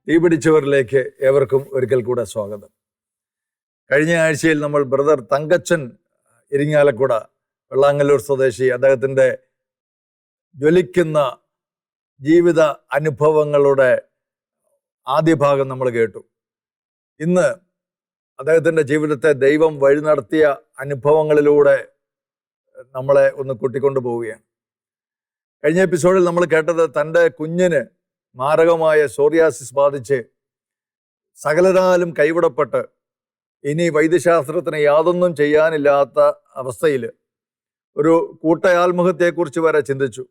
തീപിടിച്ചവരിലേക്ക് ഏവർക്കും ഒരിക്കൽ കൂടെ സ്വാഗതം. കഴിഞ്ഞ ആഴ്ചയിൽ നമ്മൾ ബ്രദർ തങ്കച്ചൻ ഇരിങ്ങാലക്കുട വെള്ളാങ്ങല്ലൂർ സ്വദേശി അദ്ദേഹത്തിൻ്റെ ജ്വലിക്കുന്ന ജീവിത അനുഭവങ്ങളുടെ ആദ്യ ഭാഗം നമ്മൾ കേട്ടു. ഇന്ന് അദ്ദേഹത്തിൻ്റെ ജീവിതത്തെ ദൈവം വഴി നടത്തിയ അനുഭവങ്ങളിലൂടെ നമ്മളെ ഒന്ന് കൂട്ടിക്കൊണ്ടു പോവുകയാണ്. കഴിഞ്ഞ എപ്പിസോഡിൽ നമ്മൾ കേട്ടത് തൻ്റെ കുഞ്ഞിന് മാരകമായ സോറിയാസിസ് ബാധിച്ച് സകലരാലും കൈവിടപ്പെട്ട് ഇനി വൈദ്യശാസ്ത്രത്തിന് യാതൊന്നും ചെയ്യാനില്ലാത്ത അവസ്ഥയിൽ ഒരു കൂട്ട ആത്മഹത്യയെക്കുറിച്ച് വരെ ചിന്തിച്ചു.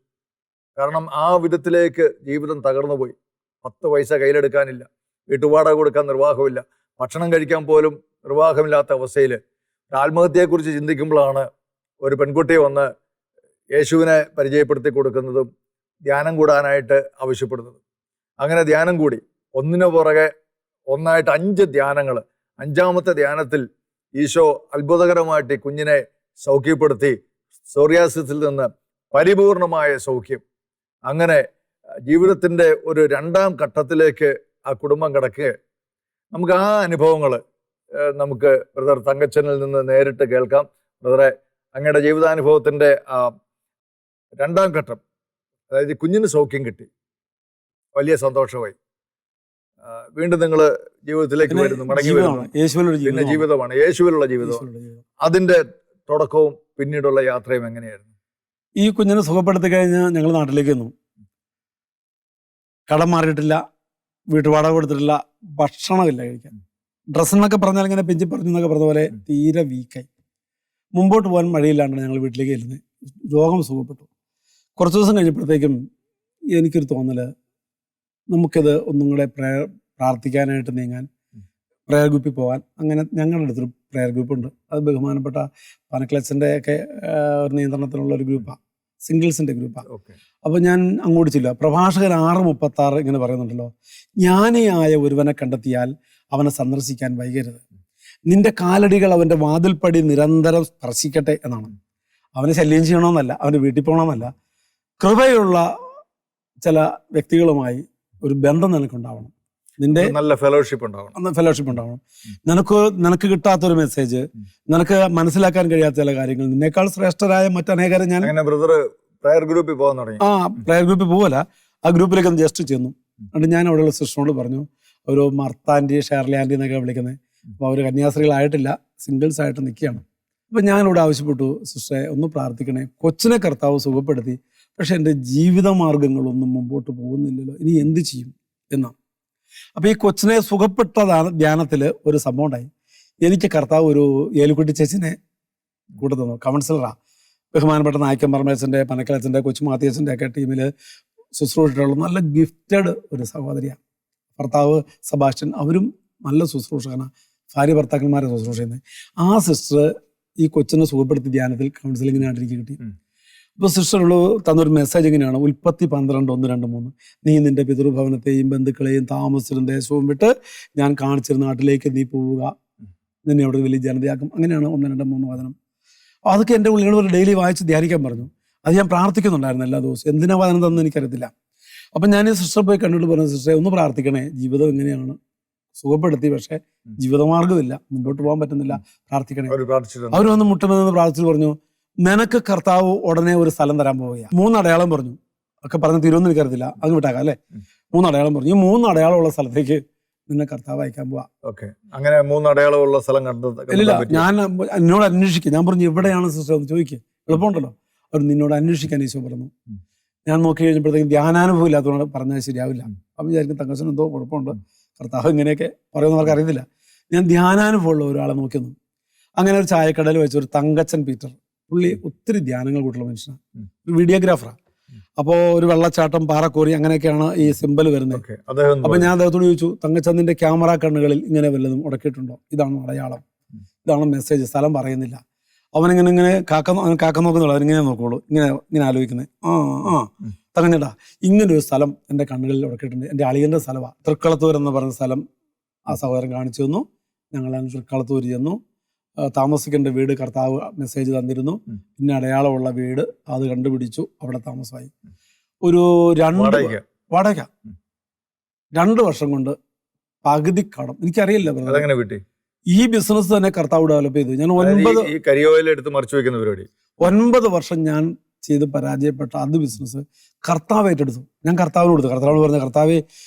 കാരണം ആ വിധത്തിലേക്ക് ജീവിതം തകർന്നുപോയി. 10 പൈസ കയ്യിലെടുക്കാനില്ല, വീട്ടുവാടക കൊടുക്കാൻ നിർവാഹമില്ല, ഭക്ഷണം കഴിക്കാൻ പോലും നിർവാഹമില്ലാത്ത അവസ്ഥയിൽ ആത്മഹത്യയെക്കുറിച്ച് ചിന്തിക്കുമ്പോഴാണ് ഒരു പെൺകുട്ടി വന്ന് യേശുവിനെ പരിചയപ്പെടുത്തി കൊടുക്കുന്നതും ധ്യാനം കൂടാനായിട്ട് ആവശ്യപ്പെടുന്നതും. അങ്ങനെ ധ്യാനം കൂടി, ഒന്നിനു പുറകെ ഒന്നായിട്ട് 5 ധ്യാനങ്ങൾ. 5ാമത്തെ ധ്യാനത്തിൽ ഈശോ അത്ഭുതകരമായിട്ട് കുഞ്ഞിനെ സൗഖ്യപ്പെടുത്തി സോറിയാസിസിൽ നിന്ന് പരിപൂർണമായ സൗഖ്യം. അങ്ങനെ ജീവിതത്തിൻ്റെ ഒരു 2ാം ഘട്ടത്തിലേക്ക് ആ കുടുംബം കിടക്കുക. നമുക്ക് ആ അനുഭവങ്ങൾ നമുക്ക് ബ്രദർ തങ്കച്ചനിൽ നിന്ന് നേരിട്ട് കേൾക്കാം. ബ്രദറെ, അങ്ങയുടെ ജീവിതാനുഭവത്തിൻ്റെ 2ാം ഘട്ടം, അതായത് കുഞ്ഞിന് സൗഖ്യം കിട്ടി, വലിയ സന്തോഷമായി. വീണ്ടും നിങ്ങൾ ജീവിതത്തിലേക്ക് വരുന്നു, മടങ്ങി വരുന്നു. പിന്നെ ജീവിതമാണ്, യേശുവിലുള്ള ജീവിതമാണ്. അതിന്റെ തുടക്കവും പിന്നീടുള്ള യാത്രയും എങ്ങനെയായിരുന്നു? ഈ കുഞ്ഞിനെ സുഖപ്പെടുത്തി കഴിഞ്ഞ് ഞങ്ങൾ നാട്ടിലേക്ക് വന്നു. കടം മാറിയിട്ടില്ല, വീട്ടുവാടക കൊടുത്തിട്ടില്ല, ഭക്ഷണമില്ല കഴിക്കാൻ. ഡ്രസ്സെന്നൊക്കെ പറഞ്ഞാൽ ഇങ്ങനെ പിഞ്ചി പറഞ്ഞു എന്നൊക്കെ പറഞ്ഞ പോലെ തീരെ വീക്കായി. മുമ്പോട്ട് പോകാൻ മഴയില്ലാണ്ടാണ് ഞങ്ങൾ വീട്ടിലേക്ക് ചെല്ലുന്നത്. രോഗം സുഖപ്പെട്ടു. കുറച്ച് ദിവസം കഴിഞ്ഞപ്പോഴത്തേക്കും എനിക്കൊരു തോന്നല്, നമുക്കിത് ഒന്നും കൂടെ പ്രാർത്ഥിക്കാനായിട്ട് നീങ്ങാൻ, പ്രയർ ഗ്രൂപ്പിൽ പോകാൻ. അങ്ങനെ ഞങ്ങളുടെ അടുത്തൊരു പ്രയർ ഗ്രൂപ്പുണ്ട്. അത് ബഹുമാനപ്പെട്ട പനക്ലച്ചൻ്റെ ഒക്കെ ഒരു നിയന്ത്രണത്തിലുള്ള ഒരു ഗ്രൂപ്പാണ്, സിംഗിൾസിൻ്റെ ഗ്രൂപ്പാണ്. അപ്പോൾ ഞാൻ അങ്ങോട്ട് ചെല്ലുക. പ്രഭാഷകൻ 6:36 ഇങ്ങനെ പറയുന്നുണ്ടല്ലോ, ജ്ഞാനിയായ ഒരുവനെ കണ്ടെത്തിയാൽ അവനെ സന്ദർശിക്കാൻ വൈകരുത്, നിന്റെ കാലടികൾ അവൻ്റെ വാതിൽപ്പടി നിരന്തരം സ്പർശിക്കട്ടെ എന്നാണ്. അവനെ ശല്യം ചെയ്യണമെന്നല്ല, അവൻ്റെ വീട്ടിൽ പോകണമെന്നല്ല, കൃപയുള്ള ചില വ്യക്തികളുമായി ഒരു ബന്ധം നിനക്കുണ്ടാവണം. നിന്റെ നല്ല ഫെലോഷിപ്പ് ഉണ്ടാവണം. നിനക്ക് കിട്ടാത്തൊരു മെസ്സേജ്, നിനക്ക് മനസ്സിലാക്കാൻ കഴിയാത്ത ചില കാര്യങ്ങൾ, നിന്നേക്കാൾ ശ്രേഷ്ഠരായ മറ്റനേകരെ ഞാൻ പ്രയർ ഗ്രൂപ്പിൽ പോകാൻ തുടങ്ങി. പ്രയർ ഗ്രൂപ്പിൽ പോകല, ആ ഗ്രൂപ്പിലേക്ക് ഒന്ന് ജസ്റ്റ് ചെന്നു. എന്നിട്ട് ഞാൻ അവിടെയുള്ള സിസ്റ്ററിനോട് പറഞ്ഞു, ഒരു മർത്താൻറ്റി, ഷെർലി ആൻറ്റി എന്നൊക്കെ വിളിക്കുന്നത്. അപ്പോൾ അവർ കന്യാസ്ത്രീകളായിട്ടില്ല, സിംഗിൾസ് ആയിട്ട് നിൽക്കുകയാണ്. അപ്പം ഞാനിവിടെ ആവശ്യപ്പെട്ടു, സിസ്റ്ററെ ഒന്ന് പ്രാർത്ഥിക്കണേ, കൊച്ചിനെ കർത്താവ് സുഖപ്പെടുത്തി, പക്ഷെ എൻ്റെ ജീവിതമാർഗങ്ങളൊന്നും മുമ്പോട്ട് പോകുന്നില്ലല്ലോ, ഇനി എന്ത് ചെയ്യും എന്നാണ്. അപ്പോൾ ഈ കൊച്ചിനെ സുഖപ്പെട്ട ധ്യാനത്തിൽ ഒരു സംഭവം ഉണ്ടായി. എനിക്ക് കർത്താവ് ഒരു ഏലുക്കുട്ടി ചേച്ചിനെ കൂടെ തന്നു. കൗൺസിലറാണ്, ബഹുമാനപ്പെട്ട നായ്ക്കൻ പരമേശൻ്റെ, പനക്കലച്ചൻ്റെ, കൊച്ചു മാത്തിയച്ചൻ്റെ ഒക്കെ ടീമിൽ ശുശ്രൂഷിച്ചിട്ടുള്ള നല്ല ഗിഫ്റ്റഡ് ഒരു സഹോദരിയാണ്. ഭർത്താവ് സെബാസ്റ്റ്യൻ, അവരും നല്ല ശുശ്രൂഷകനാണ്, ഭാര്യ ഭർത്താക്കന്മാരെ ശുശ്രൂഷ ചെയ്യുന്നത്. ആ സിസ്റ്റർ ഈ കൊച്ചിനെ സുഖപ്പെടുത്തി ധ്യാനത്തിൽ കൗൺസിലിങ്ങിനായിട്ട് എനിക്ക് കിട്ടി. ഇപ്പോൾ സിസ്റ്ററുള്ള തന്നൊരു മെസ്സേജ് ഇങ്ങനെയാണ്, ഉൽപ്പത്തി 12:1-2-3, നീ നിന്റെ പിതൃഭവനത്തെയും ബന്ധുക്കളെയും താമസിച്ചിരുന്ന ദേശവും വിട്ട് ഞാൻ കാണിച്ചിരുന്ന നാട്ടിലേക്ക് നീ പോവുക, നിന്നെ അവിടെ വലിയ ജനതയാക്കും. അങ്ങനെയാണ് 1-2-3 വചനം. അതൊക്കെ എൻ്റെ ഉള്ളിൽ ഡെയിലി വായിച്ച് ധ്യാനിക്കാൻ പറഞ്ഞു. അത് ഞാൻ പ്രാർത്ഥിക്കുന്നുണ്ടായിരുന്നു എല്ലാ ദിവസവും. എന്തിനാ വചനം തന്നെന്ന് എനിക്കറിയത്തില്ല. അപ്പം ഞാൻ ഈ സിസ്റ്റർ പോയി കണ്ടിട്ട് പറഞ്ഞു, സിസ്റ്ററെ ഒന്ന് പ്രാർത്ഥിക്കണേ, ജീവിതം എങ്ങനെയാണ്, സുഖപ്പെടുത്തി പക്ഷേ ജീവിതമാർഗ്ഗമില്ല, മുമ്പോട്ട് പോകാൻ പറ്റുന്നില്ല, പ്രാർത്ഥിക്കണേ. അവർ വന്ന് മുട്ടുമെന്ന് പ്രാർത്ഥിച്ചു പറഞ്ഞു, നിനക്ക് കർത്താവ് ഉടനെ ഒരു സ്ഥലം തരാൻ പോവുകയാണ്. 3 അടയാളം പറഞ്ഞു. ഒക്കെ പറഞ്ഞ് തീരുമെന്ന് എനിക്കറിയത്തില്ല, അങ്ങ് വിട്ടാക്കാം അല്ലേ. 3 അടയാളം പറഞ്ഞു. ഈ 3 അടയാളമുള്ള സ്ഥലത്തേക്ക് നിന്നെ കർത്താവ് അയക്കാൻ പോവാ. അങ്ങനെ 3 അടയാളമുള്ള സ്ഥലം ഇല്ല, ഞാൻ എന്നോട് അന്വേഷിക്കും. ഞാൻ പറഞ്ഞു, എവിടെയാണ് സിസ്റ്റർ എന്ന് ചോദിക്കുക, എളുപ്പമുണ്ടല്ലോ. അവർ നിന്നോട് അന്വേഷിക്കാൻ ഈശോ പറഞ്ഞു. ഞാൻ നോക്കി കഴിഞ്ഞപ്പോഴത്തേക്കും ധ്യാനാനുഭവം ഇല്ലാത്തതുകൊണ്ട് പറഞ്ഞാൽ ശരിയാവില്ല. അപ്പം വിചാരിക്കും തങ്കച്ചന് എന്തോ കുഴപ്പമുണ്ട്, കർത്താവ് ഇങ്ങനെയൊക്കെ പറയുന്നവർക്ക് അറിയത്തില്ല. ഞാൻ ധ്യാനാനുഭവമുള്ള ഒരാളെ നോക്കുന്നു. അങ്ങനെ ഒരു ചായക്കടയിൽ വെച്ച് ഒരു തങ്കച്ചൻ പീറ്റർ, പുള്ളി ഒത്തിരി ധ്യാനങ്ങൾ കൂട്ടുള്ള മനുഷ്യനാണ്, ഒരു വീഡിയോഗ്രാഫറാണ്. അപ്പോൾ ഒരു വെള്ളച്ചാട്ടം, പാറക്കോറി, അങ്ങനെയൊക്കെയാണ് ഈ സിമ്പൽ വരുന്നത്. അപ്പൊ ഞാൻ അദ്ദേഹത്തോട് ചോദിച്ചു, തങ്കച്ചന്തിന്റെ ക്യാമറ കണ്ണുകളിൽ ഇങ്ങനെ വല്ലതും ഉടക്കിയിട്ടുണ്ടോ? ഇതാണ് അടയാളം, ഇതാണ് മെസ്സേജ്, സ്ഥലം പറയുന്നില്ല. അവനിങ്ങനെ കാക്ക നോക്കുന്നുള്ളൂ, അവനിങ്ങനെ നോക്കുള്ളൂ, ഇങ്ങനെ ആലോചിക്കുന്നത്. തങ്ങഞ്ഞടാ, ഇങ്ങനൊരു സ്ഥലം എൻ്റെ കണ്ണുകളിൽ ഉടക്കിയിട്ടുണ്ട്, എൻ്റെ അളിയൻ്റെ സ്ഥലമാണ്, തൃക്കളത്തൂർ എന്ന് പറഞ്ഞ സ്ഥലം ആ സഹോദരൻ കാണിച്ചു തന്നു. ഞങ്ങൾ തൃക്കളത്തൂർ ചെന്നു. താമസിക്കേണ്ട വീട് കർത്താവ് മെസ്സേജ് തന്നിരുന്നു. പിന്നെ അടയാളമുള്ള വീട് അത് കണ്ടുപിടിച്ചു, അവിടെ താമസമായി. ഒരു 2 വാടക 2 വർഷം കൊണ്ട് പകുതി കടം. എനിക്കറിയില്ല brother. അതെങ്ങനെ വിട്ടി? ഈ ബിസിനസ് തന്നെ കർത്താവ് ഡെവലപ്പ് ചെയ്തു. ഞാൻ ഈ കരിയോയിൽ എടുത്ത് മറിച്ചു വെക്കുന്ന പരിപാടി 9 വർഷം ഞാൻ ചെയ്ത് പരാജയപ്പെട്ട അത് ബിസിനസ് കർത്താവ് ഏറ്റെടുത്തു. ഞാൻ കർത്താവിന് കൊടുത്തു. കർത്താവിനോട് പറഞ്ഞ, കർത്താവെ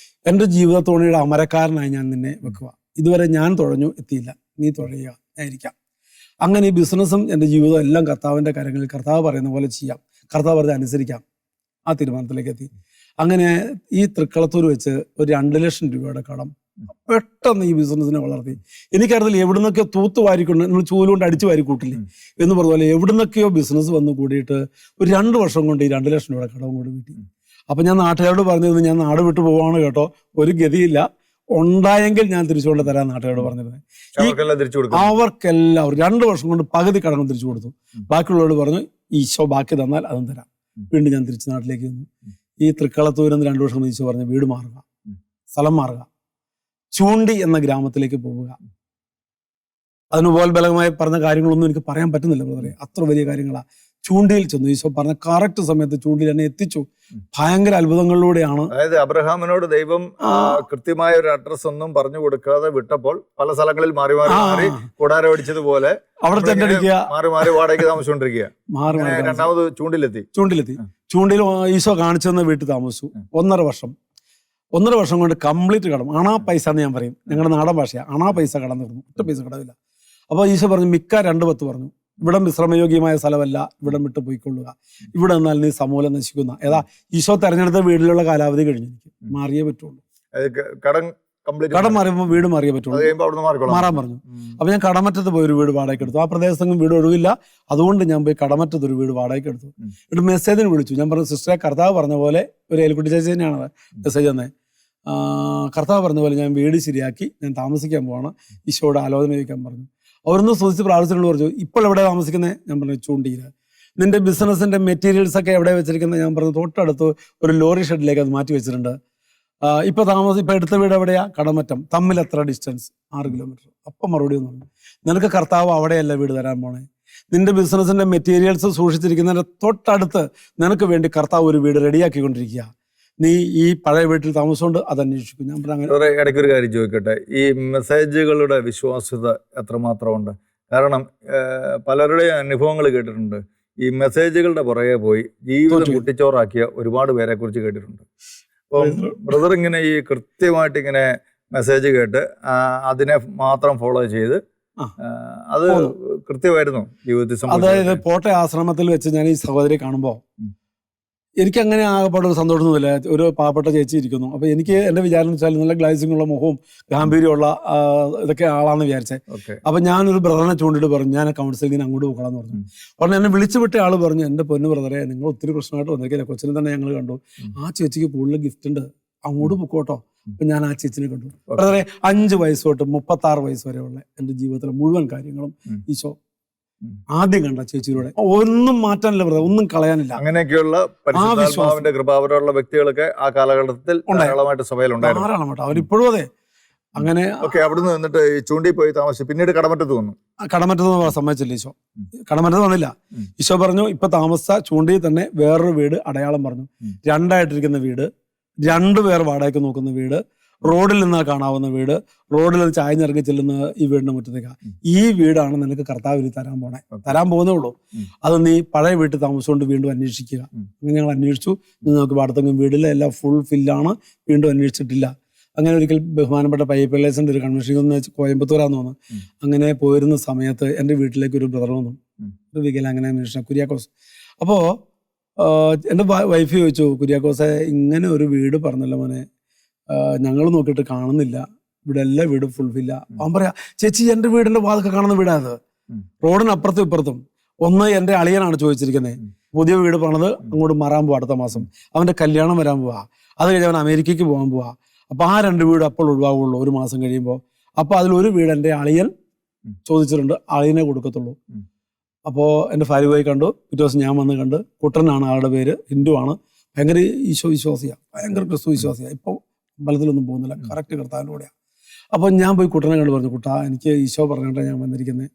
എൻ്റെ ജീവിതത്തോണിയുടെ അമരക്കാരനായി ഞാൻ നിന്നെ വെക്കുക. ഇതുവരെ ഞാൻ തുഴഞ്ഞു എത്തിയില്ല, നീ തുഴയുക, ഞാൻ ഇരിക്കാം. അങ്ങനെ ഈ ബിസിനസ്സും എൻ്റെ ജീവിതവും എല്ലാം കർത്താവിൻ്റെ കാര്യങ്ങളിൽ കർത്താവ് പറയുന്ന പോലെ ചെയ്യാം, കർത്താവ് പറഞ്ഞ് അനുസരിക്കാം. ആ തീരുമാനത്തിലേക്ക് എത്തി. അങ്ങനെ ഈ തൃക്കളത്തൂർ വെച്ച് ഒരു 2 ലക്ഷം രൂപയുടെ കടം പെട്ടെന്ന് ഈ ബിസിനസ്സിനെ വളർത്തി. എനിക്കറിയില്ല എവിടുന്നൊക്കെയോ തൂത്ത് വാരിക്കൊണ്ട് നമ്മൾ ചൂലുകൊണ്ട് അടിച്ചു വാരി കൂട്ടില്ലേ എന്ന് പറഞ്ഞ പോലെ എവിടുന്നൊക്കെയോ ബിസിനസ് വന്ന് കൂടിയിട്ട് ഒരു 2 വർഷം കൊണ്ട് ഈ 2 ലക്ഷം രൂപയുടെ കടവും കൂടി വീട്ടി. അപ്പം ഞാൻ നാട്ടുകാരോട് പറഞ്ഞിരുന്നു, ഞാൻ നാട് വിട്ടു പോവാണ് കേട്ടോ, ഒരു ഗതിയില്ല, ഉണ്ടായെങ്കിൽ ഞാൻ തിരിച്ചുകൊണ്ട് തരാൻ നാട്ടുകാരോട് പറഞ്ഞിരുന്നത്. അവർക്കെല്ലാം 2 വർഷം കൊണ്ട് പകുതി കടങ്ങൾ തിരിച്ചു കൊടുത്തു. ബാക്കിയുള്ളവരോട് പറഞ്ഞു, ഈശോ ബാക്കി തന്നാൽ അതും തരാം. വീണ്ടും ഞാൻ തിരിച്ച് നാട്ടിലേക്ക് വന്നു. ഈ തൃക്കളത്തൂരിൽ നിന്ന് 2 വർഷം ഈശോ പറഞ്ഞു, വീട് മാറുക, സ്ഥലം മാറുക, ചൂണ്ടി എന്ന ഗ്രാമത്തിലേക്ക് പോവുക. അതിനുപോൽബലമായി പറഞ്ഞ കാര്യങ്ങളൊന്നും എനിക്ക് പറയാൻ പറ്റുന്നില്ല ബ്രദറെ, അത്ര വലിയ കാര്യങ്ങളാണ്. ചൂണ്ടിയിൽ ചെന്നു. ഈശോ പറഞ്ഞ കറക്റ്റ് സമയത്ത് ചൂണ്ടിയിൽ എന്നെ എത്തിച്ചു. ഭയങ്കര അത്ഭുതങ്ങളിലൂടെയാണ്. അതായത് അബ്രഹാമിനോട് ദൈവം കൃത്യമായ ഒരു അഡ്രസ് ഒന്നും പറഞ്ഞു കൊടുക്കാതെ വിട്ടപ്പോൾ പല സ്ഥലങ്ങളിൽ മാറി മാറി മാറി കൂടാരം അടിച്ചതുപോലെ അവിടെ ചെണ്ടടിക്കുക, മാറി മാറി വാടകയ്ക്ക് താമസിച്ചുകൊണ്ടിരിക്കുക. രണ്ടാമത് ചൂണ്ടിലെത്തി. ചൂണ്ടിയിൽ ഈശോ കാണിച്ചെന്ന വീട്ടിൽ താമസിച്ചു 1.5 വർഷം. 1.5 വർഷം കൊണ്ട് കംപ്ലീറ്റ് കടം. അണാ പൈസ എന്ന് ഞാൻ പറയും, ഞങ്ങളുടെ നാടൻ ഭാഷയാണ്. അണാ പൈസ കടം തീർന്നു, ഒറ്റ പൈസ കടമില്ല. അപ്പോൾ ഈശോ പറഞ്ഞു, മിക്ക 2:10 പറഞ്ഞു, ഇവിടം വിശ്രമയോഗ്യമായ സ്ഥലമല്ല, ഇവിടം വിട്ട് പോയിക്കൊള്ളുക, ഇവിടെ നിന്നാൽ നീ സമൂലം നശിക്കുന്ന. ഏതാ ഈശോ തെരഞ്ഞെടുത്ത വീട്ടിലുള്ള കാലാവധി കഴിഞ്ഞു, എനിക്ക് മാറിയേ പറ്റുള്ളൂ. കടം മാറിയപ്പോൾ വീട് മാറിയേ പറ്റുള്ളൂ, മാറാൻ പറഞ്ഞു. അപ്പൊ ഞാൻ കടമറ്റത്ത് പോയി ഒരു വീട് വാടകയ്ക്ക് എടുത്തു. ആ പ്രദേശത്തൊന്നും വീട് ഒഴിവില്ല, അതുകൊണ്ട് ഞാൻ പോയി കടമറ്റത്ത് ഒരു വീട് വാടകയ്ക്ക് എടുത്തു. എന്നിട്ട് മെസ്സേജിന് വിളിച്ചു. ഞാൻ പറഞ്ഞു, സിസ്റ്ററെ, കർത്താവ് പറഞ്ഞ പോലെ, ഒരു ഏലിക്കുട്ടി ചേച്ചി തന്നെയാണ് മെസ്സേജ് തന്നെ, കർത്താവ് പറഞ്ഞ പോലെ ഞാൻ വീട് ശരിയാക്കി ഞാൻ താമസിക്കാൻ പോവാണ്, ഈശോയുടെ ആലോചന ചോദിക്കാൻ പറഞ്ഞു. അവരൊന്ന് ശ്രദ്ധിച്ച് പ്രാർത്ഥിച്ചിട്ട് പറഞ്ഞു, ഇപ്പോൾ എവിടെ താമസിക്കുന്നത്? ഞാൻ പറഞ്ഞു, ചൂണ്ടിയിൽ. നിന്റെ ബിസിനസിന്റെ മെറ്റീരിയൽസ് ഒക്കെ എവിടെ വെച്ചിരിക്കുന്നത്? ഞാൻ പറഞ്ഞു, തൊട്ടടുത്ത് ഒരു ലോറി ഷെഡിലേക്ക് അത് മാറ്റി വെച്ചിട്ടുണ്ട്. ഇപ്പൊ എടുത്ത വീട് എവിടെയാ? കടമറ്റം. തമ്മിൽ എത്ര ഡിസ്റ്റൻസ്? 6 കിലോമീറ്റർ. അപ്പം മറുപടി ഒന്നും, നിനക്ക് കർത്താവ് അവിടെയല്ല വീട് തരാൻ പോണേ, നിന്റെ ബിസിനസിന്റെ മെറ്റീരിയൽസ് സൂക്ഷിച്ചിരിക്കുന്നതിന്റെ തൊട്ടടുത്ത് നിനക്ക് വേണ്ടി കർത്താവ് ഒരു വീട് റെഡിയാക്കിക്കൊണ്ടിരിക്കുക, നീ ഈ പഴയ വീട്ടിൽ താമസമുണ്ട്, അത് അന്വേഷിക്കും. ഞാൻ പറഞ്ഞു, ഇടയ്ക്കൊരു കാര്യം ചോദിക്കട്ടെ, ഈ മെസ്സേജുകളുടെ വിശ്വാസ്യത എത്രമാത്രം ഉണ്ട്? കാരണം പലരുടെയും അനുഭവങ്ങൾ കേട്ടിട്ടുണ്ട്, ഈ മെസ്സേജുകളുടെ പുറകെ പോയി ജീവിതം കുട്ടിച്ചോറാക്കിയ ഒരുപാട് പേരെ കുറിച്ച് കേട്ടിട്ടുണ്ട്. അപ്പം ബ്രദർ ഇങ്ങനെ ഈ കൃത്യമായിട്ട് ഇങ്ങനെ മെസ്സേജ് കേട്ട് അതിനെ മാത്രം ഫോളോ ചെയ്ത് അത് കൃത്യമായിരുന്നു ജീവിതത്തിൽ. അതായത് പോട്ടെ ആശ്രമത്തിൽ വെച്ച് ഞാൻ ഈ സഹോദരി കാണുമ്പോൾ എനിക്ക് അങ്ങനെ ആകെപ്പാട് ഒരു സന്തോഷമൊന്നുമില്ല. ഒരു പാവപ്പെട്ട ചേച്ചി ഇരിക്കുന്നു. അപ്പൊ എനിക്ക് എന്റെ വിചാരം വെച്ചാൽ നല്ല ഗ്ലൈസിംഗ് ഉള്ള മുഖവും ഗാംഭീര്യമുള്ള ഇതൊക്കെ ആളാന്ന് വിചാരിച്ചേ. അപ്പൊ ഞാനൊരു ബ്രദറിനെ ചൂണ്ടിട്ട് പറഞ്ഞു, ഞാൻ കൗൺസിലിങ്ങിന് അങ്ങോട്ട് പോകണമെന്ന് പറഞ്ഞു. പറഞ്ഞു എന്നെ വിളിച്ചു വിട്ട ആള് പറഞ്ഞു, എന്റെ പൊന്നു ബ്രദറെ, നിങ്ങൾ ഒത്തിരി പ്രശ്നമായിട്ട് വന്നിരിക്കില്ല, കൊച്ചിനെ തന്നെ ഞങ്ങൾ കണ്ടു, ആ ചേച്ചിക്ക് കൂടുതൽ ഗിഫ്റ്റ് ഉണ്ട്, അങ്ങോട്ട് പൊക്കോട്ടോ. അപ്പൊ ഞാൻ ആ ചേച്ചിനെ കണ്ടു. ബ്രദറെ, 5 വയസ്സ് തൊട്ട് 36 വയസ്സ് വരെയുള്ള എന്റെ ജീവിതത്തിലെ മുഴുവൻ കാര്യങ്ങളും ഈശോ ആദ്യം കണ്ട ചേച്ചിയിലൂടെ. ഒന്നും മാറ്റാനില്ല ബ്രദർ, ഒന്നും കളയാനില്ല. അങ്ങനെയൊക്കെയുള്ള പരിശുദ്ധാത്മാവിന്റെ കൃപ അവരുള്ള വ്യക്തികളൊക്കെ ആ കാലഘട്ടത്തിൽ ധാരാളമായിട്ട് അവരിപ്പോഴും അതെ. അങ്ങനെ അവിടുന്ന് വന്നിട്ട് ചൂണ്ടി പോയി താമസിച്ചു. പിന്നീട് കടമറ്റത്ത് വന്നു. കടമറ്റത്ത് സമ്മതിച്ചില്ല ഈശോ, കടമറ്റത്ത് വന്നില്ല. ഈശോ പറഞ്ഞു, ഇപ്പൊ താമസിച്ച ചൂണ്ടിയിൽ തന്നെ വേറൊരു വീട് അടയാളം പറഞ്ഞു. 2ആയിട്ടിരിക്കുന്ന വീട്, 2 പേർ വാടകയ്ക്ക് നോക്കുന്ന വീട്, റോഡിൽ നിന്നാ കാണാവുന്ന വീട്, റോഡിൽ നിന്ന് ചായഞ്ഞിറങ്ങി ചെല്ലുന്ന ഈ വീടിന്റെ മുറ്റത്തേക്ക്. ഈ വീടാണ് നിനക്ക് കർത്താവിന് തരാൻ പോകുന്നേ ഉള്ളൂ. അത് നീ പഴയ വീട്ടിൽ താമസിച്ചുകൊണ്ട് വീണ്ടും അന്വേഷിക്കുക. അങ്ങനെ ഞങ്ങൾ അന്വേഷിച്ചു. നിങ്ങൾക്ക് അടുത്തെങ്കിലും വീടില്ല, എല്ലാം ഫുൾ ഫില്ലാണ്, വീണ്ടും അന്വേഷിച്ചിട്ടില്ല. അങ്ങനെ ഒരിക്കൽ ബഹുമാനപ്പെട്ട പയ്യപ്പള്ളേഴ്സിന്റെ ഒരു കൺവെൻഷൻ ഒന്ന് കോയമ്പത്തൂരാന്ന് തോന്നുന്നു. അങ്ങനെ പോയിരുന്ന സമയത്ത് എൻ്റെ വീട്ടിലേക്ക് ഒരു ബ്രദർ വന്നു, ഒരു വികലാംഗനെ അന്വേഷിച്ച കുര്യാക്കോസ്. അപ്പോൾ എൻ്റെ വൈഫ് ചോദിച്ചു, കുര്യാക്കോസെ, ഇങ്ങനെ ഒരു വീട് പറഞ്ഞല്ലോ മോനെ, ഞങ്ങൾ നോക്കിയിട്ട് കാണുന്നില്ല, ഇവിടെ എല്ലാ വീടും ഫുൾഫില്ല. അവൻ പറയാ, ചേച്ചി എൻ്റെ വീടിന്റെ വാതൊക്കെ കാണുന്ന വീടാത്, റോഡിന് അപ്പുറത്തും ഇപ്പുറത്തും. ഒന്ന് എൻ്റെ അളിയനാണ് ചോദിച്ചിരിക്കുന്നത്, പുതിയ വീട് പണിത് അങ്ങോട്ട് മാറാൻ പോവാ, അടുത്ത മാസം അവന്റെ കല്യാണം വരാൻ പോവാ, അത് കഴിഞ്ഞ് അവൻ അമേരിക്കയ്ക്ക് പോകാൻ പോവാ. അപ്പൊ ആ 2 വീട് അപ്പോൾ ഒഴിവാകുള്ളൂ 1 മാസം കഴിയുമ്പോൾ. അപ്പൊ അതിലൊരു വീട് എൻ്റെ അളിയൻ ചോദിച്ചിട്ടുണ്ട്, അളിയനെ കൊടുക്കത്തുള്ളൂ. അപ്പോൾ എൻ്റെ ഭാര്യ പോയി കണ്ടു. പിറ്റേ ദിവസം ഞാൻ വന്ന് കണ്ട്. കുട്ടനാണ് ആളുടെ പേര്, ഹിന്ദു ആണ്, ഭയങ്കര ഈശോ വിശ്വാസിയാണ്, ഭയങ്കര ക്രിസ്തു വിശ്വാസിയാണ്. ഇപ്പോൾ അമ്പലത്തിലൊന്നും പോകുന്നില്ല, കറക്റ്റ് കർത്താവിൻ്റെ കൂടെയാണ്. അപ്പോൾ ഞാൻ പോയി കുട്ടനെ കണ്ട് പറഞ്ഞു, കുട്ടാ, എനിക്ക് ഈശോ പറഞ്ഞിട്ടാണ് ഞാൻ വന്നിരിക്കുന്നത്,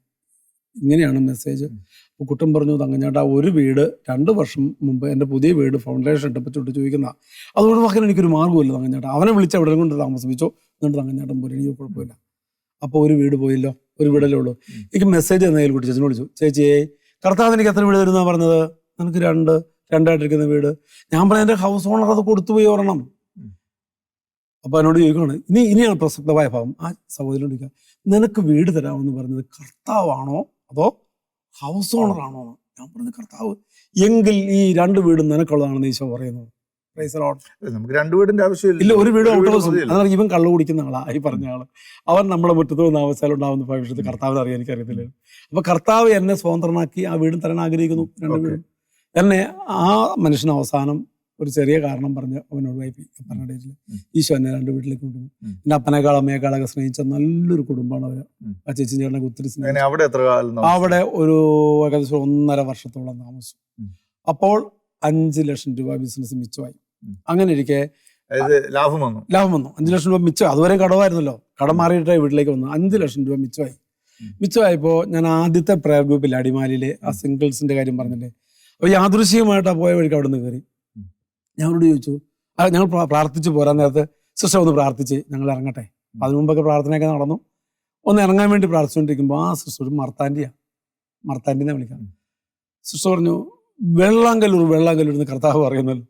ഇങ്ങനെയാണ് മെസ്സേജ്. അപ്പോൾ കുട്ടൻ പറഞ്ഞു, തങ്കഞ്ഞേട്ടാ ഒരു വീട് 2 വർഷം മുമ്പ് എൻ്റെ പുതിയ വീട് ഫൗണ്ടേഷൻ ഇട്ടപ്പോൾ ചുട്ട് ചോദിക്കുന്ന അത് ഒഴിവാക്കാൻ എനിക്കൊരു മാർഗ്ഗമില്ല തങ്കഞ്ഞേട്ടാ. അവനെ വിളിച്ച് എവിടെ കൊണ്ട് താമസിപ്പിച്ചോ, എന്നിട്ട് തങ്കഞ്ഞേട്ടൻ പോലും എനിക്ക് കുഴപ്പമില്ല. അപ്പോൾ ഒരു വീട് പോയല്ലോ, ഒരു വീടല്ലേ ഉള്ളൂ. എനിക്ക് മെസ്സേജ് എന്നതിൽ കുട്ടി ചേച്ചനെ വിളിച്ചു, ചേച്ചിയെ കർത്താവ് എനിക്ക് എത്ര വീട് തരുന്നാ പറഞ്ഞത്? എനിക്ക് 2 വീട്. ഞാൻ പറഞ്ഞ എൻ്റെ ഹൗസ് ഓണർ അത് കൊടുത്തുപോയി ഒരെണ്ണം. അപ്പോൾ എന്നോട് ചോദിക്കുകയാണ്, ഇനിയാണ് പ്രസക്തമായ ഭാഗം. ആ സഹോദരനോട് ചോദിക്കാം, നിനക്ക് വീട് തരാമെന്ന് പറഞ്ഞത് കർത്താവാണോ അതോ ഹൗസ് ഓണർ ആണോ? ഞാൻ പറഞ്ഞത് കർത്താവ്. എങ്കിൽ ഈ 2 വീടും നിനക്കുള്ളതാണെന്ന് ഈശോ പറയുന്നത്. നമുക്ക് 2 വീടിന്റെ ആവശ്യമില്ല. ഇല്ല, ഒരു വീട് ഓട്ടോസും. അതാണ് ഇവൻ കള്ളു കുടിക്കുന്ന ആളാ, ഈ പറഞ്ഞ ആള്. അവൻ നമ്മുടെ മുറ്റത്ത് വന്ന് ആവശ്യം ഉണ്ടാവുന്ന ഭവിഷ്യത്ത് കർത്താവിന് അറിയാൻ എനിക്കറിയത്തില്ല. അപ്പൊ കർത്താവ് എന്നെ സ്വതന്ത്രനാക്കി ആ വീടും തരാൻ ആഗ്രഹിക്കുന്നു. 2 വീടും എന്നെ ആ മനുഷ്യന് അവസാനം ഒരു ചെറിയ കാരണം പറഞ്ഞ് അവനോട് വൈപ്പി പറഞ്ഞിട്ടില്ല. ഈശോ എന്നെ 2 വീട്ടിലേക്ക് കൊണ്ടുപോകും. എൻ്റെ അപ്പനേക്കാൾ അമ്മയെക്കാളൊക്കെ സ്നേഹിച്ച നല്ലൊരു കുടുംബമാണ് അവര്. ആ ചേച്ചി ചേട്ടനൊക്കെ ഒത്തിരി സ്നേഹിച്ചു. അവിടെ ഒരു ഏകദേശം 1.5 വർഷത്തോളം താമസിച്ചു. അപ്പോൾ 5 ലക്ഷം രൂപ ബിസിനസ് മിച്ചമായി. അങ്ങനെ ഇരിക്കെ ലാഭം വന്നു. 5 ലക്ഷം രൂപ മിച്ചം. അതുവരെ കടമായിരുന്നല്ലോ, കടം മാറിയിട്ടേ വീട്ടിലേക്ക് വന്നു. 5 ലക്ഷം രൂപ മിച്ചമായി. മിച്ചമായപ്പോൾ ഞാൻ ആദ്യത്തെ പ്രയർ ഗ്രൂപ്പിൽ അടിമാലിയിലെ ആ സിംഗിൾസിന്റെ കാര്യം പറഞ്ഞില്ലേ, അപ്പോൾ യാദൃശ്ചികമായിട്ട് ആ പോയ വഴിക്ക് അവിടെ നിന്ന് കയറി. ഞാൻ അവരോട് ചോദിച്ചു, ഞങ്ങൾ പ്രാർത്ഥിച്ച് പോരാൻ നേരത്ത് സിസ്റ്റർ ഒന്ന് പ്രാർത്ഥിച്ച് ഞങ്ങൾ ഇറങ്ങട്ടെ. അതിനു മുമ്പൊക്കെ പ്രാർത്ഥനയൊക്കെ നടന്നു. ഒന്ന് ഇറങ്ങാൻ വേണ്ടി പ്രാർത്ഥിച്ചുകൊണ്ടിരിക്കുമ്പോൾ ആ സിസ്റ്റർ ഒരു മർത്താൻഡിനെ വിളിക്കാം. സിസ്റ്റർ പറഞ്ഞു, വെള്ളാങ്കല്ലൂർ എന്ന് കർത്താവ് പറയുന്നല്ലോ.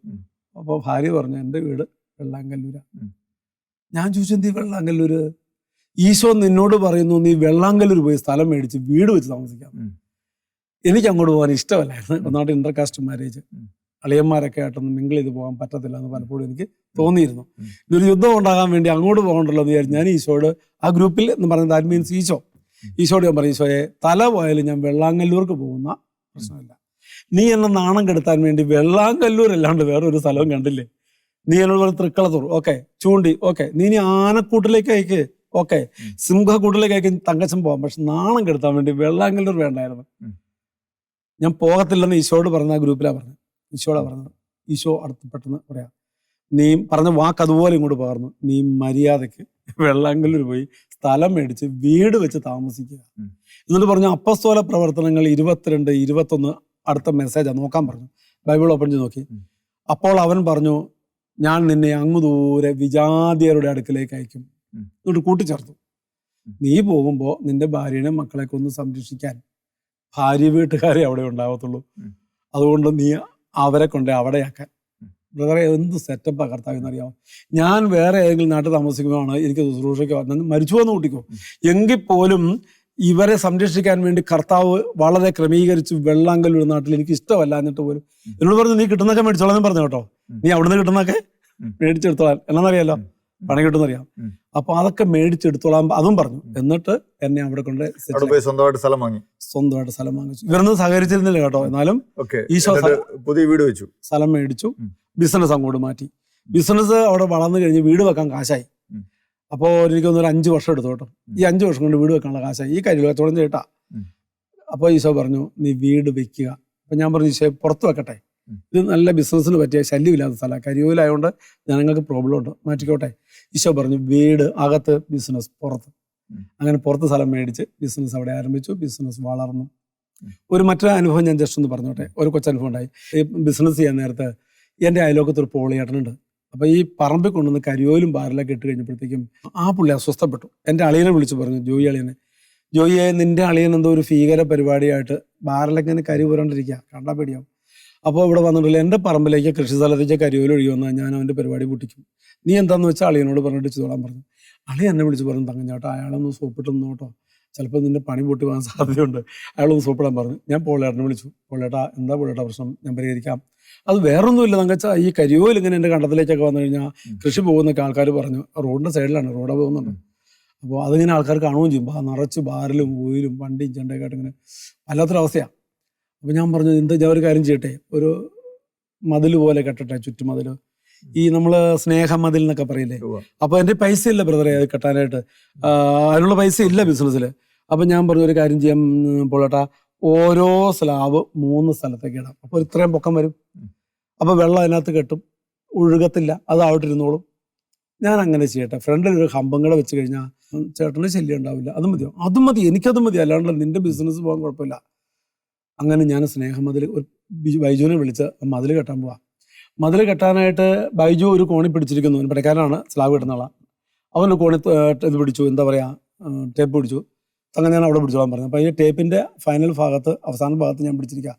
അപ്പോൾ ഭാര്യ പറഞ്ഞു, എൻ്റെ വീട് വെള്ളാങ്കല്ലൂരാ. ഞാൻ ചോദിച്ചു, എന്ത് വെള്ളാങ്കല്ലൂര്? ഈശോ നിന്നോട് പറയുന്നു നീ വെള്ളാങ്കല്ലൂർ പോയി സ്ഥലം മേടിച്ച് വീട് വെച്ച് താമസിക്കാം. എനിക്ക് അങ്ങോട്ട് പോകാൻ ഇഷ്ടമല്ലായിരുന്നു. ഒന്നാമത് ഇന്റർകാസ്റ്റ് മാരേജ്, അളിയന്മാരൊക്കെ ആയിട്ടൊന്നും മിങ്കിൾ ചെയ്ത് പോകാൻ പറ്റത്തില്ല എന്ന് പലപ്പോഴും എനിക്ക് തോന്നിയിരുന്നു. ഇതൊരു യുദ്ധം ഉണ്ടാകാൻ വേണ്ടി അങ്ങോട്ട് പോകണ്ടല്ലോ എന്ന് വിചാരിച്ചു ഞാൻ ഈശോയോട് ആ ഗ്രൂപ്പിൽ എന്ന് പറഞ്ഞത് ദാറ്റ് മീൻസ് ഈശോയോട് ഞാൻ പറഞ്ഞു, ഈശോയെ തല പോയാലും ഞാൻ വെള്ളാങ്കല്ലൂർക്ക് പോകുന്ന പ്രശ്നമില്ല. നീ എന്നെ നാണം കെടുത്താൻ വേണ്ടി വെള്ളാങ്കല്ലൂർ അല്ലാണ്ട് വേറെ ഒരു സ്ഥലവും കണ്ടില്ലേ? നീ എന്നോട് പറഞ്ഞ തൃക്കളത്തൂർ, ഓക്കെ, ചൂണ്ടി, ഓക്കെ, നീ ഇനി ആനക്കൂട്ടിലേക്ക് അയക്ക്, ഓക്കെ, സിംഹക്കൂട്ടിലേക്ക് അയക്ക്, തങ്കച്ചൻ പോവാം, പക്ഷെ നാണം കെടുത്താൻ വേണ്ടി വെള്ളാങ്കല്ലൂർ വേണ്ടായിരുന്നു. ഞാൻ പോകത്തില്ലെന്ന് ഈശോയോട് പറഞ്ഞ ആ ഗ്രൂപ്പിലാണ് പറഞ്ഞത്. ഈശോടാ പറഞ്ഞത്. ഈശോ അടുത്ത് പെട്ടെന്ന് പറയാം, നീ പറഞ്ഞ വാക്ക് അതുപോലെ ഇങ്ങോട്ട് പകർന്നു, നീ മര്യാദയ്ക്ക് വെള്ളാങ്കല്ലൂർ പോയി സ്ഥലം മേടിച്ച് വീട് വെച്ച് താമസിക്കുക. എന്നിട്ട് പറഞ്ഞു, അപ്പസ്തോല പ്രവർത്തനങ്ങൾ 22, 21 അടുത്ത മെസ്സേജാണ് നോക്കാൻ പറഞ്ഞു. ബൈബിൾ ഓപ്പൺ ചെയ്ത് നോക്കി. അപ്പോൾ അവൻ പറഞ്ഞു, ഞാൻ നിന്നെ അങ്ങ് ദൂരെ വിജാതിയരുടെ അടുക്കലേക്ക് അയക്കും. എന്നിട്ട് കൂട്ടിച്ചേർത്തു, നീ പോകുമ്പോൾ നിന്റെ ഭാര്യയുടെ മക്കളെയൊക്കെ ഒന്ന് സംരക്ഷിക്കാൻ ഭാര്യ വീട്ടുകാരെ അവിടെ ഉണ്ടാവത്തുള്ളൂ. അതുകൊണ്ട് നീ അവരെ കൊണ്ട് അവിടെയാക്കാൻ. ബ്രദറെ, എന്ത് സെറ്റപ്പാണ് കർത്താവ് എന്നറിയാമോ? ഞാൻ വേറെ ഏതെങ്കിലും നാട്ടിൽ താമസിക്കുമ്പോഴാണ് എനിക്ക് ശുശ്രൂഷയ്ക്ക് മരിച്ചു വന്ന് കൂട്ടിക്കോ, എങ്കിൽ പോലും ഇവരെ സംരക്ഷിക്കാൻ വേണ്ടി കർത്താവ് വളരെ ക്രമീകരിച്ച് വെള്ളാങ്കല്ലൂർ നാട്ടിൽ എനിക്ക് ഇഷ്ടമല്ല. എന്നിട്ട് പോലും എന്നോട് പറഞ്ഞു, നീ കിട്ടുന്നൊക്കെ മേടിച്ചോളാം പറഞ്ഞു കേട്ടോ. നീ അവിടുന്ന് കിട്ടുന്നൊക്കെ മേടിച്ചെടുത്തോളാൻ, എന്നാന്നറിയാലോ, പണി കിട്ടുന്നറിയാം. അപ്പൊ അതൊക്കെ മേടിച്ചെടുത്തോളാം അതും പറഞ്ഞു. എന്നിട്ട് എന്നെ അവിടെ കൊണ്ട് സ്വന്തമായിട്ട് സ്ഥലം വാങ്ങിച്ചു. ഇവരൊന്നും സഹകരിച്ചിരുന്നില്ല കേട്ടോ. എന്നാലും ഈശോ പുതിയ വീട് വെച്ചു, സ്ഥലം മേടിച്ചു, ബിസിനസ് അങ്ങോട്ട് മാറ്റി. ബിസിനസ് അവിടെ വളർന്നു കഴിഞ്ഞ് വീട് വെക്കാൻ കാശായി. അപ്പോൾ എനിക്കൊന്നൊരു 5 വർഷം എടുത്തു കേട്ടോ. ഈ 5 വർഷം കൊണ്ട് വീട് വെക്കാനുള്ള കാശായി. ഈ കാര്യം കച്ചവടം ചെയ്യട്ടാ. അപ്പോൾ ഈശോ പറഞ്ഞു, നീ വീട് വെക്കുക. അപ്പൊ ഞാൻ പറഞ്ഞു, ഈശോ പുറത്ത് വെക്കട്ടെ, ഇത് നല്ല ബിസിനസ്സിന് പറ്റിയ ശല്യമില്ലാത്ത സ്ഥലമാണ്, കരിയോലായതുകൊണ്ട് ജനങ്ങൾക്ക് പ്രോബ്ലം ഉണ്ട്, മാറ്റിക്കോട്ടെ. ഈശോ പറഞ്ഞു, വീട് അകത്ത്, ബിസിനസ് പുറത്ത്. അങ്ങനെ പുറത്ത് സ്ഥലം മേടിച്ച് ബിസിനസ് അവിടെ ആരംഭിച്ചു. ബിസിനസ് വളർന്നു. മറ്റൊരു അനുഭവം ഞാൻ ജസ്റ്റ് ഒന്ന് പറഞ്ഞോട്ടെ. ഒരു കൊച്ചനുഭവം ഉണ്ടായി. ഈ ബിസിനസ് ചെയ്യാൻ നേരത്ത് എൻ്റെ അയലോക്കത്തൊരു പോളിയേട്ടനുണ്ട്. അപ്പോൾ ഈ പറമ്പിൽ കൊണ്ടുവന്ന് കരിയോലും ബാറിലൊക്കെ ഇട്ട് കഴിഞ്ഞപ്പോഴത്തേക്കും ആ പുള്ളി അസ്വസ്ഥപ്പെട്ടു. എൻ്റെ അളിയനെ വിളിച്ച് പറഞ്ഞു, ജോയിയെ നിന്റെ അളിയൻ എന്തോ ഒരു ഭീകര പരിപാടിയായിട്ട് ബാറിലൊക്കെ ഇങ്ങനെ കരി പോരാണ്ടിരിക്കുക, കണ്ടാൽ പേടിയാവും. അപ്പോൾ ഇവിടെ വന്നിട്ടില്ല, എൻ്റെ പറമ്പിലേക്ക് കൃഷി സ്ഥലത്തേക്ക് കരിയോല ഒഴുകി വന്നാൽ ഞാൻ അവൻ്റെ പരിപാടി പൊട്ടിക്കും, നീ എന്താണെന്ന് വെച്ചാൽ അളിയനോട് പറഞ്ഞിട്ട് ചെയ്തോളാൻ പറഞ്ഞു. അളി എന്നെ വിളിച്ച് പറഞ്ഞു, തങ്കഞ്ഞേട്ടാ അയാളൊന്ന് സോപ്പിട്ടൊന്നു കേട്ടോ, ചിലപ്പോൾ നിന്റെ പണി പൊട്ടി പോകാൻ സാധ്യതയുണ്ട്, അയാളൊന്ന് സോപ്പിടാൻ പറഞ്ഞു. ഞാൻ പോളേട്ടനെ വിളിച്ചു. പോളേട്ടാ, എന്താ പോളേട്ടാ പ്രശ്നം, ഞാൻ പരിഹരിക്കാം. അത് വേറൊന്നുമില്ല തങ്കച്ച, ഈ കരിയോയിൽ ഇങ്ങനെ എൻ്റെ കണ്ടത്തിലേക്കൊക്കെ വന്നു കഴിഞ്ഞാൽ കൃഷി പോകുന്നൊക്കെ ആൾക്കാർ പറഞ്ഞു, റോഡിൻ്റെ സൈഡിലാണ്, റോഡ് പോകുന്നുണ്ട്. അപ്പോൾ അതിങ്ങനെ ആൾക്കാർ കാണുകയും ചെയ്യും, നിറച്ച് ബാറിലും ഓയിലും വണ്ടിയും ചെണ്ടയൊക്കെ ആയിട്ട് ഇങ്ങനെ വല്ലാത്തൊരവസ്ഥയാണ്. അപ്പോൾ ഞാൻ പറഞ്ഞു, ഞാൻ ഒരു കാര്യം ചെയ്യട്ടെ, ഒരു മതിൽ പോലെ കെട്ടട്ടെ, ചുറ്റുമതിൽ, ഈ നമ്മൾ സ്നേഹമതിൽ എന്നൊക്കെ പറയില്ലേ. അപ്പോൾ എൻ്റെ പൈസ ഇല്ല ബ്രദറെ അത് കെട്ടാനായിട്ട്, അതിനുള്ള പൈസ ഇല്ല ബിസിനസ്സിൽ. അപ്പം ഞാൻ പറഞ്ഞു, ഒരു കാര്യം ചെയ്യാം പോളേട്ടാ, ഓരോ സ്ലാബ് 3 സ്ഥലത്തേക്ക് ഇടാം, അപ്പോൾ ഇത്രയും പൊക്കം വരും. അപ്പോൾ വെള്ളം അതിനകത്ത് കെട്ടും, ഒഴുകത്തില്ല, അത് ആവട്ടിരുന്നോളും. ഞാൻ അങ്ങനെ ചെയ്യട്ടെ, ഫ്രണ്ടിൽ ഒരു ഹമ്പം കൂടെ വെച്ച് കഴിഞ്ഞാൽ ചേട്ടന് ശല്യം ഉണ്ടാവില്ല. അത് മതിയോ? അതും മതി, എനിക്കത് മതി, അല്ലാണ്ട് നിന്റെ ബിസിനസ് പോകാൻ കുഴപ്പമില്ല. അങ്ങനെ ഞാൻ സ്നേഹമതിൽ ബൈജുവിനെ വിളിച്ച് മതിൽ കെട്ടാൻ പോവാ. മതിൽ കെട്ടാനായിട്ട് ബൈജു ഒരു കോണി പിടിച്ചിരിക്കുന്നു. അവന് പടക്കാരനാണ്, സ്ലാബ് കെട്ടുന്ന ആളാണ്. അവന് കോണി ഇത് പിടിച്ചു, എന്താ പറയുക, ടേപ്പ് പിടിച്ചു. അങ്ങനെ ഞാൻ അവിടെ പിടിച്ചോളാൻ പറഞ്ഞു. അപ്പോൾ ഈ ടേപ്പിൻ്റെ ഫൈനൽ ഭാഗത്ത്, അവസാന ഭാഗത്ത് ഞാൻ പിടിച്ചിരിക്കുക.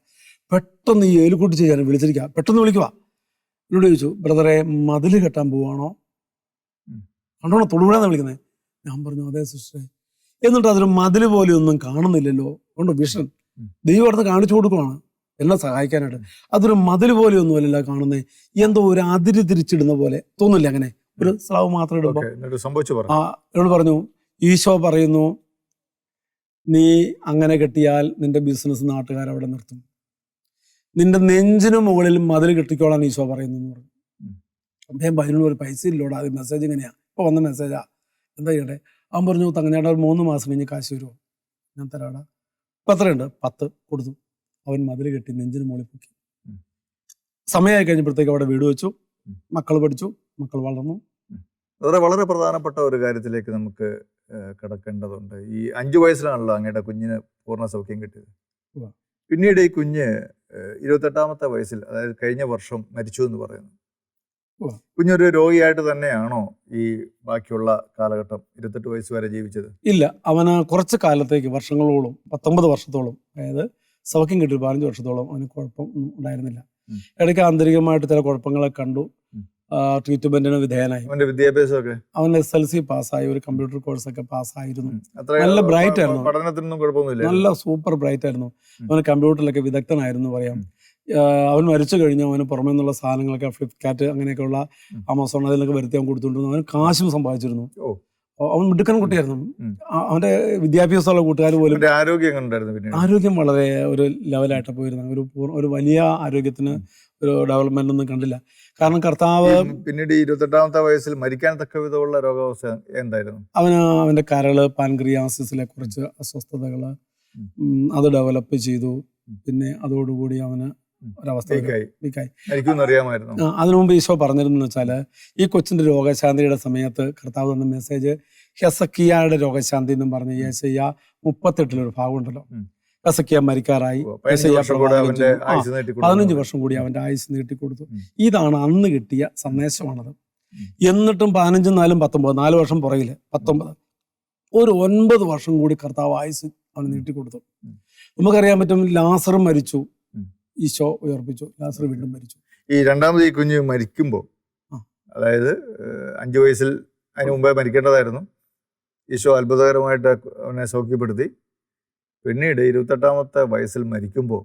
പെട്ടെന്ന് ഈ ഏലുക്കുട്ടി ചെയ്യാൻ വിളിച്ചിരിക്കുക. പെട്ടെന്ന് വിളിക്കുക. എന്നോട് ചോദിച്ചു, ബ്രദറെ മതിൽ കെട്ടാൻ പോവാണോ? കണ്ടോണോ തൊടുപുഴാന്ന് വിളിക്കുന്നത്. ഞാൻ പറഞ്ഞു, അതെ സിസ്റ്ററെ. എന്നിട്ട് അതൊരു മതിൽ പോലെ ഒന്നും കാണുന്നില്ലല്ലോ. അതുകൊണ്ട് വിഷൻ ദൈവം അടുത്ത് കാണിച്ചു കൊടുക്കുവാണ് എന്നെ സഹായിക്കാനായിട്ട്. അതൊരു മതിൽ പോലെ ഒന്നും അല്ലല്ലോ കാണുന്നേ, എന്തോ ഒരു അതിര് തിരിച്ചിടുന്ന പോലെ തോന്നില്ല. അങ്ങനെ ഒരു സ്ലാവ് മാത്രം ഇടുമ്പോൾ എന്നോട് പറഞ്ഞു, ഈശോ പറയുന്നു, നീ അങ്ങനെ കെട്ടിയാൽ നിന്റെ ബിസിനസ് നാട്ടുകാരവിടെ നിർത്തും. നിന്റെ നെഞ്ചിന് മുകളിൽ മതിൽ കെട്ടിക്കോളാൻ ഈശോ പറയുന്നു എന്ന് പറഞ്ഞു. അദ്ദേഹം അതിനുള്ള ഒരു പൈസ ഇല്ലോടാ, അത് മെസ്സേജ് എങ്ങനെയാ, ഇപ്പോൾ വന്ന മെസ്സേജാ, എന്താ ചെയ്യട്ടെ? അവൻ പറഞ്ഞു, തങ്ങനേട്ടാ ഒരു 3 മാസം കഴിഞ്ഞ് കാശ് വരുമോ? ഞാൻ തരാടാ. ഇപ്പം എത്രയുണ്ട്? 10 കൊടുത്തു. അവൻ മതിൽ കെട്ടി നെഞ്ചിന് മുകളിൽ പൊക്കി. സമയമായി കഴിഞ്ഞപ്പോഴത്തേക്ക് അവിടെ വീട് വെച്ചു, മക്കൾ പഠിച്ചു, മക്കൾ വളർന്നു. വളരെ പ്രധാനപ്പെട്ട ഒരു കാര്യത്തിലേക്ക് നമുക്ക് കിടക്കേണ്ടതുണ്ട്. ഈ 5 വയസ്സിലാണല്ലോ അങ്ങയുടെ കുഞ്ഞിന് പൂർണ്ണ സൗഖ്യം കിട്ടിയത്. പിന്നീട് ഈ കുഞ്ഞ് 28ാമത്തെ വയസ്സിൽ, അതായത് കഴിഞ്ഞ വർഷം മരിച്ചു എന്ന് പറയുന്നു. കുഞ്ഞൊരു രോഗിയായിട്ട് തന്നെയാണോ ഈ ബാക്കിയുള്ള കാലഘട്ടം 28 വയസ്സ് വരെ ജീവിച്ചത്? ഇല്ല, അവന് കുറച്ച് കാലത്തേക്ക്, വർഷങ്ങളോളം, 19 വർഷത്തോളം, അതായത് സൗഖ്യം കിട്ടി 15 വർഷത്തോളം അവന് കുഴപ്പം ഉണ്ടായിരുന്നില്ല. ഇടയ്ക്ക് ആന്തരികമായിട്ട് ചില കുഴപ്പങ്ങളെ കണ്ടു. ട്രീറ്റ്മെന്റിന് വിധേയനായി. അവന്റെ വിദ്യാഭ്യാസമൊക്കെ, അവൻ SLC പാസ്സായി, ഒരു കമ്പ്യൂട്ടർ കോഴ്സൊക്കെ പാസ്സായിരുന്നു. നല്ല ബ്രൈറ്റ് ആയിരുന്നു, പഠനത്തിനൊന്നും കുഴപ്പമൊന്നുമില്ല, നല്ല സൂപ്പർ ബ്രൈറ്റ് ആയിരുന്നു. അവന് കമ്പ്യൂട്ടറിലൊക്കെ വിദഗ്ധനായിരുന്നു പറയാം. അവൻ മരിച്ചു കഴിഞ്ഞു അവന് പുറമേ നിന്നുള്ള സാധനങ്ങളൊക്കെ ഫ്ലിപ്കാർട്ട് അങ്ങനെയൊക്കെയുള്ള ആമസോൺ അതിലൊക്കെ വരുത്തി അവൻ കൊടുത്തുകൊണ്ടിരുന്നു. അവന് കാശും സമ്പാദിച്ചിരുന്നു. അവൻ മിടുക്കൻ കുട്ടിയായിരുന്നു. അവന്റെ വിദ്യാഭ്യാസമുള്ള കൂട്ടുകാർ പോലും. ആരോഗ്യം വളരെ ഒരു ലെവലായിട്ട് പോയിരുന്നു. ഒരു വലിയ ആരോഗ്യത്തിന് ഒരു ഡെവലപ്മെന്റ് ഒന്നും കണ്ടില്ല. കാരണം കർത്താവ് പിന്നീട് 28ാമത്തെ വയസ്സിൽ മരിക്കാൻ തക്ക വിധമുള്ള രോഗാവസ്ഥ എന്തായിരുന്നു? അവന്റെ കരള്, പാൻക്രിയാസിസിലെ കുറച്ച് അസ്വസ്ഥതകള്, അത് ഡെവലപ്പ് ചെയ്തു. പിന്നെ അതോടുകൂടി അവന് ഒരവസ്ഥ വീക്കായി. അതിനു മുമ്പ് ഈശോ പറഞ്ഞിരുന്നു വെച്ചാല്, ഈ കൊച്ചിന്റെ രോഗശാന്തിയുടെ സമയത്ത് കർത്താവ് തന്ന മെസ്സേജ് ഹെസക്കിയായുടെ രോഗശാന്തി എന്നും പറഞ്ഞ് യേശയ്യ 38 ഭാഗം ഉണ്ടല്ലോ. ഹെസക്കിയ മരിക്കാറായി, 15 വർഷം കൂടി അവന്റെ ആയുസ് നീട്ടിക്കൊടുത്തു. ഇതാണ് അന്ന് കിട്ടിയ സന്ദേശമാണത്. എന്നിട്ടും 15, 4, 19, 4 വർഷം പുറകില് 19, ഒരു 9 വർഷം കൂടി കർത്താവ് ആയുസ് അവന് നീട്ടിക്കൊടുത്തു. നമുക്കറിയാൻ പറ്റും, ലാസർ മരിച്ചു, ഈശോ ഉയർപ്പിച്ചു. ലാസർ വീണ്ടും മരിച്ചു. ഈ രണ്ടാമത് ഈ കുഞ്ഞ് മരിക്കുമ്പോൾ, അതായത് 5 വയസ്സിൽ, അതിന് മുമ്പേ മരിക്കേണ്ടതായിരുന്നു, ഈശോ അത്ഭുതകരമായിട്ട് അവനെ സൗഖ്യപ്പെടുത്തി. പിന്നീട് 28ാമത്തെ വയസ്സിൽ മരിക്കുമ്പോൾ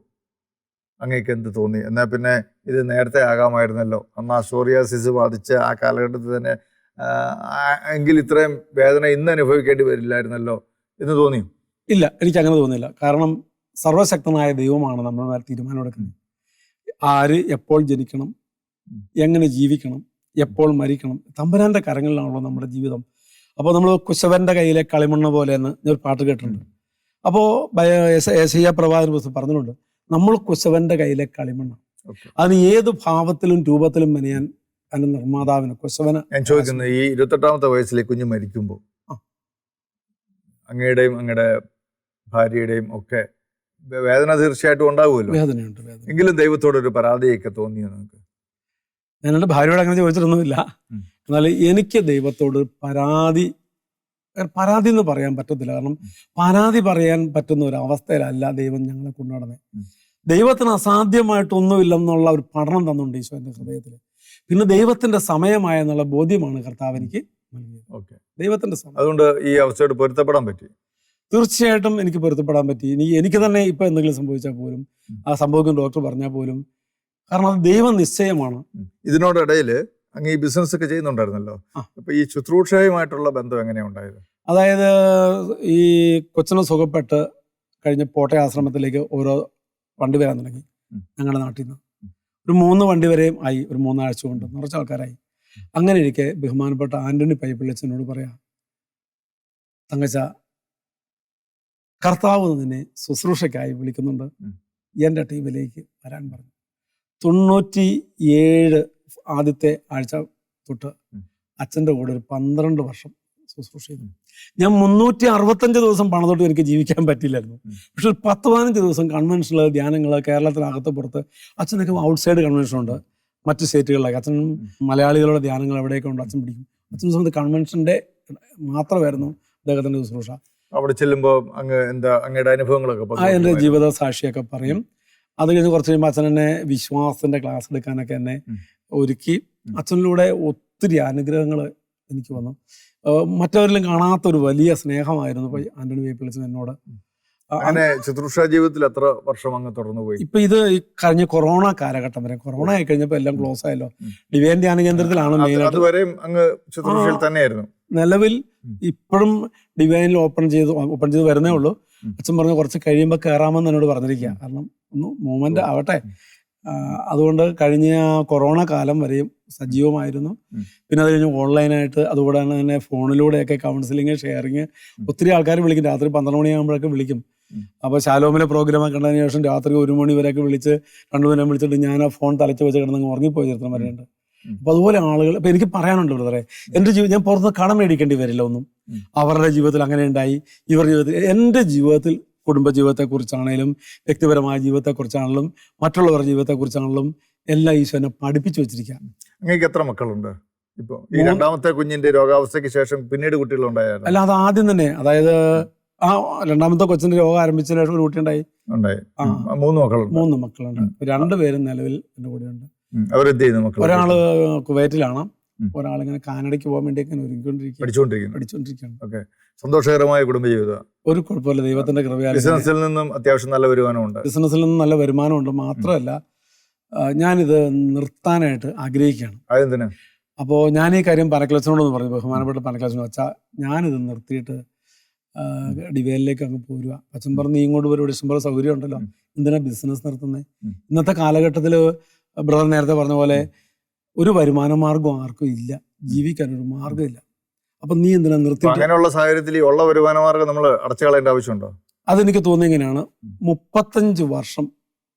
അങ്ങേക്ക് എന്ത് തോന്നി? എന്നാൽ പിന്നെ ഇത് നേരത്തെ ആകാമായിരുന്നല്ലോ, അന്ന് ആ സോറിയാസിസ് ബാധിച്ച ആ കാലഘട്ടത്തിൽ തന്നെ, എങ്കിൽ ഇത്രയും വേദന ഇന്ന് അനുഭവിക്കേണ്ടി വരില്ലായിരുന്നല്ലോ എന്ന് തോന്നി? ഇല്ല, എനിക്ക് അങ്ങനെ തോന്നിയില്ല. കാരണം സർവശക്തനായ ദൈവമാണ് നമ്മുടെ മേൽ തീരുമാനമെടുക്കുന്നത്. ആര് എപ്പോൾ ജനിക്കണം, എങ്ങനെ ജീവിക്കണം, എപ്പോൾ മരിക്കണം, തമ്പുരാന്റെ കരങ്ങളിലാണല്ലോ നമ്മുടെ ജീവിതം. അപ്പോൾ നമ്മൾ കുശവന്റെ കയ്യിലെ കളിമണ്ണ് പോലെ എന്ന് ഞാൻ പാട്ട് കേട്ടിട്ടുണ്ട്. അപ്പോൾ യെശയ്യാ പ്രവാചകൻ പുസ്തകം പറഞ്ഞിട്ടുണ്ട്, നമ്മൾ കുശവന്റെ കയ്യിലെ കളിമണ്ണ്. അതിന് ഏത് ഭാവത്തിലും രൂപത്തിലും മെനയാൻ അതിന് നിർമ്മാതാവിന്, കുശവന്. ഞാൻ ചോദിക്കുന്നത്, ഈ 28ാമത്തെ വയസ്സിലെ കുഞ്ഞ് മരിക്കുമ്പോൾ അങ്ങയുടെയും അങ്ങയുടെ ഭാര്യയുടെയും ഒക്കെ വേദന തീർച്ചയായിട്ടും ഉണ്ടാവുമല്ലോ. വേദനയുണ്ട്. എങ്കിലും ദൈവത്തോടൊരു പരാതിയൊക്കെ തോന്നിയോ നിങ്ങൾക്ക്? ഞാൻ എൻ്റെ ഭാര്യയോട് അങ്ങനെ ചോദിച്ചിട്ടൊന്നുമില്ല. എന്നാൽ എനിക്ക് ദൈവത്തോട് പരാതി എന്ന് പറയാൻ പറ്റത്തില്ല. കാരണം പരാതി പറയാൻ പറ്റുന്ന ഒരു അവസ്ഥയിലല്ല ദൈവം ഞങ്ങളെ കൊണ്ടുനടന്നത്. ദൈവത്തിന് അസാധ്യമായിട്ടൊന്നുമില്ലെന്നുള്ള ഒരു പഠനം തന്നുണ്ട് ഈശോ എൻ്റെ ഹൃദയത്തിൽ. പിന്നെ ദൈവത്തിന്റെ സമയമായെന്നുള്ള ബോധ്യമാണ് കർത്താവ് എനിക്ക് നൽകിയത്. ദൈവത്തിന്റെ സമയം. അതുകൊണ്ട് ഈ അവസ്ഥയോട് പൊരുത്തപ്പെടാൻ പറ്റി. തീർച്ചയായിട്ടും എനിക്ക് പൊരുത്തപ്പെടാൻ പറ്റി. എനിക്ക് തന്നെ ഇപ്പൊ എന്തെങ്കിലും സംഭവിച്ചാൽ പോലും, ആ സംഭവിക്കും ഡോക്ടർ പറഞ്ഞാൽ പോലും, കാരണം അത് ദൈവ നിശ്ചയമാണ്. ഇതിനോടിടയിൽ അങ്ങ് ഈ ബിസിനസ് ഒക്കെ ചെയ്യുന്നുണ്ടായിരുന്നല്ലോ. അപ്പൊ ഈ ശുശ്രൂഷയുമായിട്ടുള്ള ബന്ധം എങ്ങനെയാണ് ഉണ്ടായത്? അതായത് ഈ കൊച്ചിനെ സുഖപ്പെട്ട് കഴിഞ്ഞ് പോട്ടെ ആശ്രമത്തിലേക്ക് ഓരോ വണ്ടി വരാൻ തുടങ്ങി ഞങ്ങളുടെ നാട്ടിൽ നിന്ന്. ഒരു 3 വണ്ടി വരെയും ആയി, ഒരു 3 ആഴ്ച കൊണ്ട് നിറച്ച ആൾക്കാരായി. അങ്ങനെ ഇരിക്കെ ബഹുമാനപ്പെട്ട ആന്റണി പൈപ്പിള്ളച്ചനോട് പറയാ, തങ്കച്ച, കർത്താവ് നിന്നെ ശുശ്രൂഷയ്ക്കായി വിളിക്കുന്നുണ്ട്, എൻ്റെ ടീമിലേക്ക് വരാൻ പറഞ്ഞു. 97 ആദ്യത്തെ ആഴ്ച തൊട്ട് അച്ഛൻ്റെ കൂടെ ഒരു 12 വർഷം ശുശ്രൂഷ ചെയ്തു. ഞാൻ 365 ദിവസം പണിതൊട്ട് എനിക്ക് ജീവിക്കാൻ പറ്റില്ലായിരുന്നു. പക്ഷെ ഒരു 10-15 ദിവസം കൺവെൻഷനുകൾ, ധ്യാനങ്ങൾ, കേരളത്തിനകത്ത് പുറത്ത്. അച്ഛനൊക്കെ ഔട്ട്സൈഡ് കൺവെൻഷൻ ഉണ്ട് മറ്റ് സ്റ്റേറ്റുകളിലൊക്കെ. അച്ഛൻ മലയാളികളുടെ ധ്യാനങ്ങൾ എവിടെയൊക്കെ ഉണ്ട് അച്ഛൻ പിടിക്കും. അച്ഛൻ സമയത്ത് കൺവെൻഷൻ്റെ മാത്രമായിരുന്നു അദ്ദേഹത്തിൻ്റെ ശുശ്രൂഷ. അവിടെ ചെല്ലുമ്പോൾ അങ്ങ് എന്താ അങ്ങയുടെ അനുഭവങ്ങളൊക്കെ എൻ്റെ ജീവിത സാക്ഷിയൊക്കെ പറയും. അത് കഴിഞ്ഞ് കുറച്ച് കഴിയുമ്പോൾ അച്ഛൻ എന്നെ വിശ്വാസത്തിൻ്റെ ക്ലാസ് എടുക്കാനൊക്കെ എന്നെ ഒരുക്കി. അച്ഛനിലൂടെ ഒത്തിരി അനുഗ്രഹങ്ങൾ എനിക്ക് വന്നു. മറ്റവരിലും കാണാത്തൊരു വലിയ സ്നേഹമായിരുന്നു ആന്റണി വേപ്പിലച്ചൻ എന്നോട്. അങ്ങനെ ശുശ്രൂഷ ജീവിതത്തിൽ എത്ര വർഷം അങ്ങ് തുടർന്നു പോയി? ഇപ്പൊ ഇത് ഈ കഴിഞ്ഞ കൊറോണ കാലഘട്ടം വരെ, കൊറോണ ആയി കഴിഞ്ഞപ്പോൾ എല്ലാം ക്ലോസ് ആയല്ലോ. ഡിവൈൻ ധ്യാന കേന്ദ്രത്തിലാണ് മെയിനായിട്ട്. അതുവരെയും അങ്ങ് ശുശ്രൂഷയിൽ തന്നെയായിരുന്നു. നിലവിൽ ഇപ്പോഴും ഡിവൈനിൽ ഓപ്പൺ ചെയ്ത് വരുന്നേ ഉള്ളൂ. അച്ഛൻ പറഞ്ഞു കുറച്ച് കഴിയുമ്പോൾ കയറാമെന്ന് എന്നോട് പറഞ്ഞിരിക്കുക. കാരണം ഒന്ന് മൂവ്മെന്റ് ആവട്ടെ. അതുകൊണ്ട് കഴിഞ്ഞ കൊറോണ കാലം വരെയും സജീവമായിരുന്നു. പിന്നെ അത് കഴിഞ്ഞ് ഓൺലൈനായിട്ട്, അതുകൂടെ തന്നെ ഫോണിലൂടെയൊക്കെ കൗൺസിലിങ്, ഷെയറിങ്. ഒത്തിരി ആൾക്കാർ വിളിക്കും. രാത്രി 12 മണിയാകുമ്പോഴൊക്കെ വിളിക്കും. അപ്പോൾ ശാലോമിലെ പ്രോഗ്രാമൊക്കെ കണ്ടതിന് ശേഷം രാത്രി 1 മണി വരെയൊക്കെ വിളിച്ച് 2 മണി വിളിച്ചിട്ട് ഞാൻ ആ ഫോൺ തലച്ച് വെച്ച് കിടന്ന് ഉറങ്ങിപ്പോയി ചരിത്രം വരെയുണ്ട്. അപ്പോൾ അതുപോലെ ആളുകൾ ഇപ്പം എനിക്ക് പറയാനുണ്ട് ബ്രദറെ, എൻ്റെ ഞാൻ പുറത്ത് കടം മേടിക്കേണ്ടി വരില്ല ഒന്നും. അവരുടെ ജീവിതത്തിൽ അങ്ങനെ ഉണ്ടായി, ഇവരുടെ ജീവിതത്തിൽ, എൻ്റെ ജീവിതത്തിൽ കുടുംബജീവിതത്തെക്കുറിച്ചാണേലും വ്യക്തിപരമായ ജീവിതത്തെക്കുറിച്ചാണെങ്കിലും മറ്റുള്ളവരുടെ ജീവിതത്തെക്കുറിച്ചാണെങ്കിലും എല്ലാം ഈശോനെ പഠിപ്പിച്ചു വെച്ചിരിക്കുക. നിങ്ങൾക്ക് എത്ര മക്കളുണ്ട് ഇപ്പോൾ? ഈ രണ്ടാമത്തെ കുഞ്ഞിന്റെ രോഗാവസ്ഥയ്ക്ക് ശേഷം പിന്നീട് കുട്ടികളുണ്ടായിരുന്നു? അല്ല, അത് ആദ്യം തന്നെ, അതായത് ആ രണ്ടാമത്തെ കൊച്ചിന്റെ രോഗം ആരംഭിച്ചതിന് ശേഷം ഒരു കുട്ടി ഉണ്ടായി. 3 മക്കളുണ്ട്. 2 പേരും നിലവിൽ എൻ്റെ കൂടെ ഉണ്ട്. അവരെന്ത് ചെയ്യുന്നു മക്കൾ? ഒരാള് കുവൈറ്റിലാണ്, ഒരാളിങ്ങനെ കാനഡയ്ക്ക് പോകാൻ വേണ്ടി പഠിച്ചുകൊണ്ടിരിക്കുകയാണ്. ഓക്കെ, സന്തോഷകരമായ കുടുംബജീവിതം. ഒരു കുഴപ്പമില്ല, ദൈവത്തിന്റെ കൃപയാൽ. ബിസിനസ്സിൽ നിന്നും അത്യാവശ്യം നല്ല വരുമാനമുണ്ട്. ബിസിനസ്സിൽ നിന്നും നല്ല വരുമാനമുണ്ട്. മാത്രമല്ല, ഞാനിത് നിർത്താനായിട്ട് ആഗ്രഹിക്കുകയാണ്. അതെന്തിനാ? അപ്പോൾ ഞാൻ ഈ കാര്യം പനക്കലച്ചനോടൊന്ന് പറഞ്ഞു, ബഹുമാനപ്പെട്ട പനക്കലച്ചനോട്, വെച്ചാൽ ഞാനിത് നിർത്തിയിട്ട് ഡിവൈനിലേക്ക് അങ്ങ് പോരുക. അച്ഛൻ പറഞ്ഞ് ഇങ്ങോട്ട് വരും, ഇഷ്ടംപോലെ സൗകര്യം ഉണ്ടല്ലോ, എന്തിനാ ബിസിനസ് നിർത്തുന്നത്? ഇന്നത്തെ കാലഘട്ടത്തിൽ ബ്രദർ നേരത്തെ പറഞ്ഞ പോലെ ഒരു വരുമാന മാർഗം ആർക്കും ഇല്ല, ജീവിക്കാനൊരു മാർഗ്ഗമില്ല. അപ്പൊ നീ എന്തിനാ നിർത്തി? അങ്ങനെയുള്ള സാഹചര്യത്തിൽ ഉള്ള വരുമാന മാർഗം നമ്മൾ അടച്ചു കളയേണ്ട ആവശ്യമുണ്ടോ? അതെനിക്ക് തോന്നിയ ഇങ്ങനെയാണ്. 35 വർഷം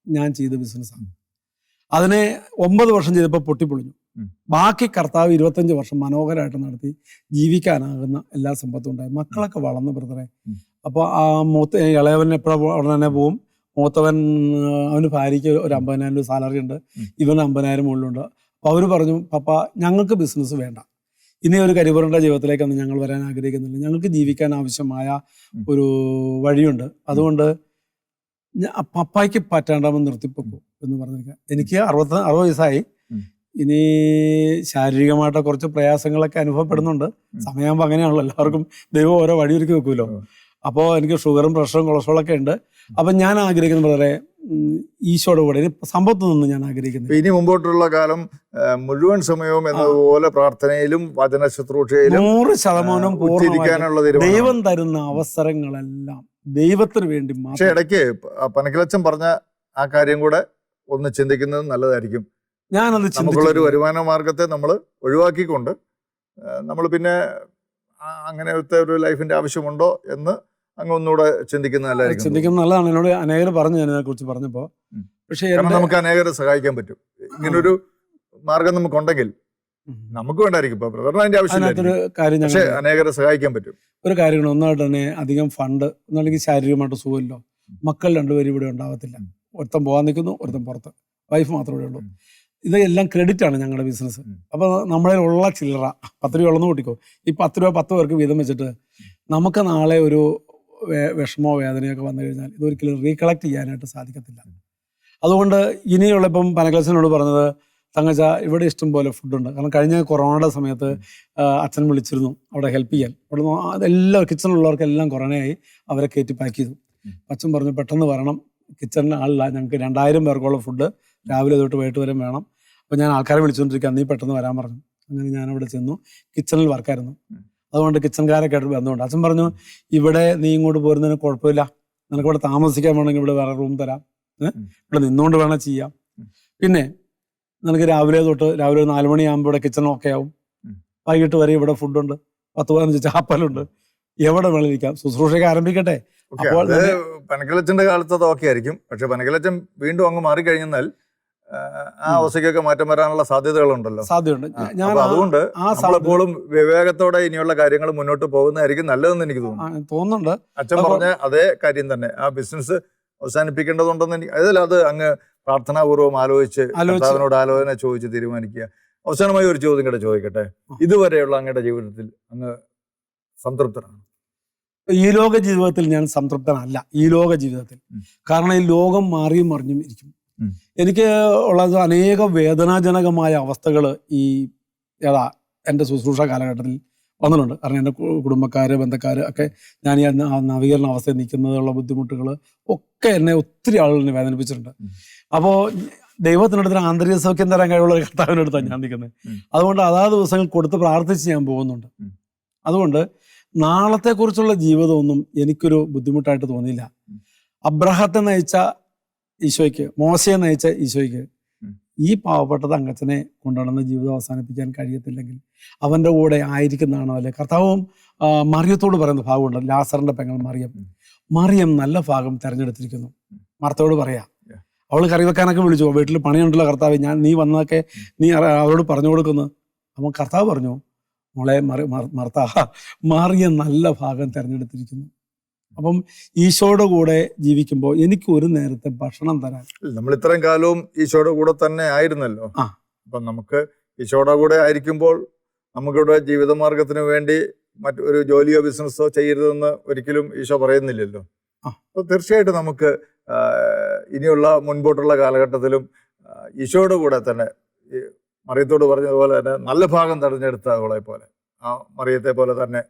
ഞാൻ ചെയ്ത ബിസിനസ്സാണ്. അതിനെ 9 വർഷം ചെയ്തപ്പോൾ പൊട്ടിപ്പൊളിഞ്ഞു. ബാക്കി കർത്താവ് 25 വർഷം മനോഹരമായിട്ട് നടത്തി ജീവിക്കാനാകുന്ന എല്ലാ സമ്പത്തും ഉണ്ടായി. മക്കളൊക്കെ വളർന്നു ബ്രദറെ. അപ്പോൾ ആ ഇളയവൻ എപ്പോഴും ഉടനെ തന്നെ പോവും. മൂത്തവൻ, അവന് ഭാര്യയ്ക്ക് ഒരു 50,000 രൂപ സാലറി ഉണ്ട്, ഇവന് 50,000 മുകളിലുണ്ട്. അപ്പോൾ അവർ പറഞ്ഞു, പപ്പ ഞങ്ങൾക്ക് ബിസിനസ് വേണ്ട, ഇനി ഒരു കരിപുരണ്ട ജീവിതത്തിലേക്കൊന്നും ഞങ്ങൾ വരാൻ ആഗ്രഹിക്കുന്നില്ല, ഞങ്ങൾക്ക് ജീവിക്കാൻ ആവശ്യമായ ഒരു വഴിയുണ്ട്, അതുകൊണ്ട് പപ്പായ്ക്ക് പറ്റാണ്ടാവുമ്പോൾ നിർത്തിപ്പോക്കൂ എന്ന് പറഞ്ഞിരിക്കുക. എനിക്ക് 60 വയസ്സായി. ഇനി ശാരീരികമായിട്ട് കുറച്ച് പ്രയാസങ്ങളൊക്കെ അനുഭവപ്പെടുന്നുണ്ട്. സമയമാകുമ്പോൾ അങ്ങനെയാണല്ലോ, എല്ലാവർക്കും ദൈവം ഓരോ വഴിയൊരുക്കി വെക്കുമല്ലോ. അപ്പോൾ എനിക്ക് ഷുഗറും പ്രഷറും കൊളസ്ട്രോളൊക്കെ ഉണ്ട്. അപ്പം ഞാൻ ആഗ്രഹിക്കുന്നത് വളരെ ഈശോയുടെ കൂടെ സമ്പത്ത് നിന്ന് ഞാൻ ആഗ്രഹിക്കുന്നത്. ഇനി മുമ്പോട്ടുള്ള കാലം മുഴുവൻ സമയവും എന്നതുപോലെ പ്രാർത്ഥനയിലും വചന ശുശ്രൂഷയിലും 100% പൂർണ്ണമായിട്ടുള്ള ദൈവം തരുന്ന അവസരങ്ങളെല്ലാം ദൈവത്തിന് വേണ്ടി. പക്ഷെ ഇടയ്ക്ക് പനക്കലച്ചൻ പറഞ്ഞ ആ കാര്യം കൂടെ ഒന്ന് ചിന്തിക്കുന്നത് നല്ലതായിരിക്കും. ഞാനത് നമുക്കുള്ളൊരു വരുമാന മാർഗത്തെ നമ്മൾ ഒഴിവാക്കിക്കൊണ്ട് നമ്മൾ പിന്നെ അങ്ങനത്തെ ഒരു ലൈഫിന്റെ ആവശ്യമുണ്ടോ എന്ന് അങ്ങ് ഒന്നുകൂടെ ചിന്തിക്കുന്നത് നല്ലതാണ്. എന്നോട് അനേകർ പറഞ്ഞു ഞാനിതിനെ കുറിച്ച് പറഞ്ഞപ്പോൾ. പക്ഷേ നമുക്ക് അനേകരെ സഹായിക്കാൻ പറ്റും. ഇങ്ങനൊരു മാർഗം നമുക്കുണ്ടെങ്കിൽ നമുക്ക് വേണ്ടായിരിക്കും. ഇപ്പൊ ബ്രദറിന് അതിന്റെ ആവശ്യമില്ല, കാര്യം പക്ഷേ അനേകരെ സഹായിക്കാൻ പറ്റും. ഒരു കാര്യമാണ്, ഒന്നായിട്ട് തന്നെ അധികം ഫണ്ട് ഒന്നല്ലെങ്കിൽ ശാരീരികമായിട്ട് സുഖമില്ലോ, മക്കൾ 2 പേരും ഇവിടെ ഉണ്ടാവത്തില്ല. ഒരുത്തൻ പോകാൻ നിൽക്കുന്നു, ഒരുത്തൻ പുറത്ത്, വൈഫ് മാത്രമേ ഉള്ളൂ. ഇതെല്ലാം ക്രെഡിറ്റ് ആണ് ഞങ്ങളുടെ ബിസിനസ്. അപ്പോൾ നമ്മളെ ഉള്ള ചില്ലറ 10 രൂപ ഉള്ളെന്ന് കൂട്ടിക്കോ, ഈ 10 രൂപ 10 പേർക്ക് വീതം വെച്ചിട്ട് നമുക്ക് നാളെ ഒരു വിഷമോ വേദനയൊക്കെ വന്നു കഴിഞ്ഞാൽ ഇതൊരിക്കലും റീകളക്ട് ചെയ്യാനായിട്ട് സാധിക്കത്തില്ല. അതുകൊണ്ട് ഇനിയുള്ള, ഇപ്പം പനക്കലച്ചനോട് പറഞ്ഞത്, തങ്കച്ച ഇവിടെ ഇഷ്ടം പോലെ ഫുഡുണ്ട്. കാരണം കഴിഞ്ഞ കൊറോണയുടെ സമയത്ത് അച്ഛൻ വിളിച്ചിരുന്നു അവിടെ ഹെൽപ്പ് ചെയ്യാൻ. അവിടെ അതെല്ലാം കിച്ചണിലുള്ളവർക്കെല്ലാം കൊറോണയായി, അവരെ കയറ്റി പാക്ക് ചെയ്തു. അച്ഛൻ പറഞ്ഞു പെട്ടെന്ന് വരണം, കിച്ചണിൽ ആളില്ല, ഞങ്ങൾക്ക് 2000 പേർക്കുള്ള ഫുഡ് രാവിലെ തൊട്ട് വൈകിട്ട് വരെ വേണം. അപ്പോൾ ഞാൻ ആൾക്കാരെ വിളിച്ചുകൊണ്ടിരിക്കുക, നീ പെട്ടെന്ന് വരാൻ പറഞ്ഞു. അങ്ങനെ ഞാനവിടെ ചെന്നു. കിച്ചണിൽ വർക്കായിരുന്നു, അതുകൊണ്ട് കിച്ചൺകാരൊക്കെ ആയിട്ട് ബന്ധമുണ്ട്. അച്ഛൻ പറഞ്ഞു, ഇവിടെ നീ ഇങ്ങോട്ട് പോരുന്നതിന് കുഴപ്പമില്ല, നിനക്ക് ഇവിടെ താമസിക്കാൻ വേണമെങ്കിൽ ഇവിടെ വേറെ റൂം തരാം, ഇവിടെ നിന്നുകൊണ്ട് വേണം ചെയ്യാം. പിന്നെ നിനക്ക് രാവിലെ തൊട്ട് രാവിലെ 4 മണിയാകുമ്പോൾ ഇവിടെ കിച്ചൺ ഒക്കെ ആവും, വൈകിട്ട് വരെ ഇവിടെ ഫുഡുണ്ട്, 10-15 ചാപ്പലുണ്ട്, എവിടെ വേണം ഇരിക്കാം. ശുശ്രൂഷയൊക്കെ ആരംഭിക്കട്ടെ. അപ്പോൾ പനക്കലച്ചന്റെ കാലത്ത് അത് ഓക്കെ ആയിരിക്കും. പക്ഷെ പനക്കലച്ചൻ വീണ്ടും അങ്ങ് മാറിക്കഴിഞ്ഞാൽ ആ അവസ്ഥയ്ക്കൊക്കെ മാറ്റം വരാനുള്ള സാധ്യതകളുണ്ടല്ലോ. സാധ്യതയുണ്ട്. ഞാൻ അപ്പൊ അതുകൊണ്ട് ആ നമ്മളെപ്പോഴും വിവേകത്തോടെ ഇനിയുള്ള കാര്യങ്ങൾ മുന്നോട്ട് പോകുന്നതായിരിക്കും നല്ലതെന്ന് എനിക്ക് തോന്നുന്നുണ്ട്. അച്ഛൻ പറഞ്ഞ അതേ കാര്യം തന്നെ, ആ ബിസിനസ് അവസാനിപ്പിക്കേണ്ടതുണ്ടെന്ന് എനിക്ക് അത് അങ്ങ് പ്രാർത്ഥനാപൂർവ്വം ആലോചിച്ച് കർത്താവിനോട് ആലോചന ചോദിച്ച് തീരുമാനിക്കുക. അവസാനമായി ഒരു ചോദ്യം കൂടെ ചോദിക്കട്ടെ, ഇതുവരെയുള്ള അങ്ങയുടെ ജീവിതത്തിൽ അങ്ങ് സംതൃപ്തനാണ്? ഈ ലോക ജീവിതത്തിൽ ഞാൻ സംതൃപ്തനല്ല. ഈ ലോക ജീവിതത്തിൽ, കാരണം ഈ ലോകം മാറിയും മറിഞ്ഞും ഇരിക്കും. എനിക്ക് ഉള്ളത് അനേക വേദനാജനകമായ അവസ്ഥകൾ ഈ എൻ്റെ ശുശ്രൂഷ കാലഘട്ടത്തിൽ വന്നിട്ടുണ്ട്. കാരണം എൻ്റെ കുടുംബക്കാര്, ബന്ധക്കാര് ഒക്കെ ഞാൻ ഈ നവീകരണ അവസ്ഥയിൽ നിൽക്കുന്നതിനുള്ള ബുദ്ധിമുട്ടുകൾ ഒക്കെ എന്നെ ഒത്തിരി ആളുകളെ വേദനിപ്പിച്ചിട്ടുണ്ട്. അപ്പോൾ ദൈവത്തിനടുത്ത് ആന്തരിക സൗഖ്യം തരാൻ കഴിവുള്ള ഒരു കർത്താവിനടുത്താണ് ഞാൻ നിൽക്കുന്നത്. അതുകൊണ്ട് ദിവസങ്ങൾ കൊടുത്ത് പ്രാർത്ഥിച്ച് ഞാൻ പോകുന്നുണ്ട്. അതുകൊണ്ട് നാളത്തെക്കുറിച്ചുള്ള ജീവിതമൊന്നും എനിക്കൊരു ബുദ്ധിമുട്ടായിട്ട് തോന്നിയില്ല. അബ്രഹത്തെ നയിച്ച ഈശോയ്ക്ക്, മോശയെ നയിച്ച ഈശോയ്ക്ക് ഈ പാവപ്പെട്ട തങ്കച്ചനെ കൊണ്ടുനടന്ന് ജീവിതം അവസാനിപ്പിക്കാൻ കഴിയത്തില്ലെങ്കിൽ അവൻ്റെ കൂടെ ആയിരിക്കുന്നതാണോ അല്ലെ? കർത്താവും മറിയത്തോട് പറയുന്ന ഭാഗമുണ്ട്, ലാസറിന്റെ പെങ്ങൾ മറിയം നല്ല ഭാഗം തിരഞ്ഞെടുത്തിരിക്കുന്നു. മാർത്തയോട് പറയാ, അവൾ കറി വെക്കാനൊക്കെ വിളിച്ചു, വീട്ടിൽ പണിയുണ്ടല്ലോ കർത്താവ്, നീ വന്നതൊക്കെ നീ അവരോട് പറഞ്ഞു കൊടുക്കുന്നു. അപ്പം കർത്താവ് പറഞ്ഞു, മോളെ മറിയം നല്ല ഭാഗം തിരഞ്ഞെടുത്തിരിക്കുന്നു. അപ്പം ഈശോയുടെ കൂടെ ജീവിക്കുമ്പോൾ എനിക്ക് ഒരു നേരത്തെ ഭക്ഷണം തരാൻ, നമ്മൾ ഇത്രയും കാലവും ഈശോയുടെ കൂടെ തന്നെ ആയിരുന്നല്ലോ. അപ്പം നമുക്ക് ഈശോയുടെ കൂടെ ആയിരിക്കുമ്പോൾ നമുക്കിവിടെ ജീവിതമാർഗത്തിന് വേണ്ടി മറ്റൊരു ജോലിയോ ബിസിനസ്സോ ചെയ്യരുതെന്ന് ഒരിക്കലും ഈശോ പറയുന്നില്ലല്ലോ. അപ്പോൾ തീർച്ചയായിട്ടും നമുക്ക് ഇനിയുള്ള മുൻപോട്ടുള്ള കാലഘട്ടത്തിലും ഈശോയുടെ കൂടെ തന്നെ, മറിയത്തോട് പറഞ്ഞതുപോലെ തന്നെ നല്ല ഭാഗം തെരഞ്ഞെടുത്ത അവളെ പോലെ, ആ മറിയത്തെ പോലെ തന്നെ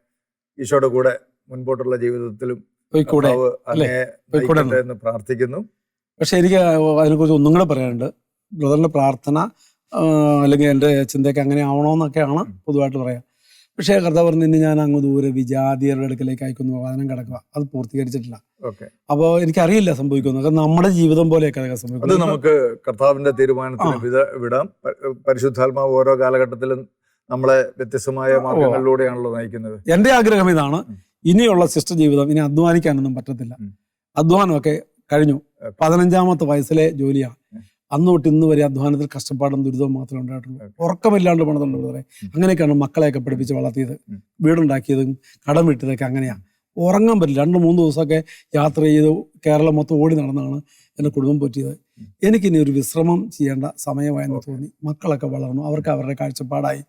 ഈശോയുടെ കൂടെ മുൻപോട്ടുള്ള ജീവിതത്തിലും എന്ന് പ്രാർത്ഥിക്കുന്നു. പക്ഷെ എനിക്ക് അതിനെക്കുറിച്ച് ഒന്നും കൂടെ പറയാനുണ്ട്. ബ്രദറിന്റെ പ്രാർത്ഥന അല്ലെങ്കിൽ എൻ്റെ ചിന്തയൊക്കെ അങ്ങനെ ആവണമെന്നൊക്കെയാണ് പൊതുവായിട്ട് പറയാം. പക്ഷേ കർത്താവ് പറഞ്ഞു, ഇനി ഞാൻ അങ്ങ് ദൂരെ വിജാതിയരുടെ അടുക്കലേക്ക് അയക്കുന്നു, വാദനം കിടക്കുക, അത് പൂർത്തീകരിച്ചിട്ടില്ല. അപ്പോൾ എനിക്കറിയില്ല സംഭവിക്കുന്നത്. നമ്മുടെ ജീവിതം പോലെയൊക്കെ അതൊക്കെ സംഭവിക്കുന്നത്. അത് നമുക്ക് കർത്താവിന്റെ തീരുമാനത്തിന് വിടാം. പരിശുദ്ധാത്മാവ് ഓരോ കാലഘട്ടത്തിലും നമ്മളെ വ്യത്യസ്തമായ മാർഗങ്ങളിലൂടെയാണല്ലോ നയിക്കുന്നത്. എൻ്റെ ആഗ്രഹം ഇതാണ്, ഇനിയുള്ള സിസ്റ്റർ ജീവിതം ഇനി അധ്വാനിക്കാനൊന്നും പറ്റത്തില്ല. അധ്വാനമൊക്കെ കഴിഞ്ഞു. 15ാമത്തെ വയസ്സിലെ ജോലിയാണ്. അന്ന് തൊട്ട് ഇന്ന് വരെ അധ്വാനത്തിൽ കഷ്ടപ്പാടും ദുരിതവും മാത്രമേ ഉണ്ടായിട്ടുള്ളൂ. ഉറക്കമില്ലാണ്ട് പണിതുണ്ട് ബ്രദറെ. അങ്ങനെയൊക്കെയാണ് മക്കളെയൊക്കെ പഠിപ്പിച്ച് വളർത്തിയത്, വീടുണ്ടാക്കിയതും കടം വിട്ടതൊക്കെ അങ്ങനെയാണ്. ഉറങ്ങാൻ പറ്റില്ല. 2-3 ദിവസമൊക്കെ യാത്ര ചെയ്ത് കേരളം മൊത്തം ഓടി നടന്നാണ് എൻ്റെ കുടുംബം പറ്റിയത്. എനിക്കിനി ഒരു വിശ്രമം ചെയ്യേണ്ട സമയമായെന്ന് തോന്നി. മക്കളൊക്കെ വളർന്നു, അവർക്ക് അവരുടെ കാഴ്ചപ്പാടായി.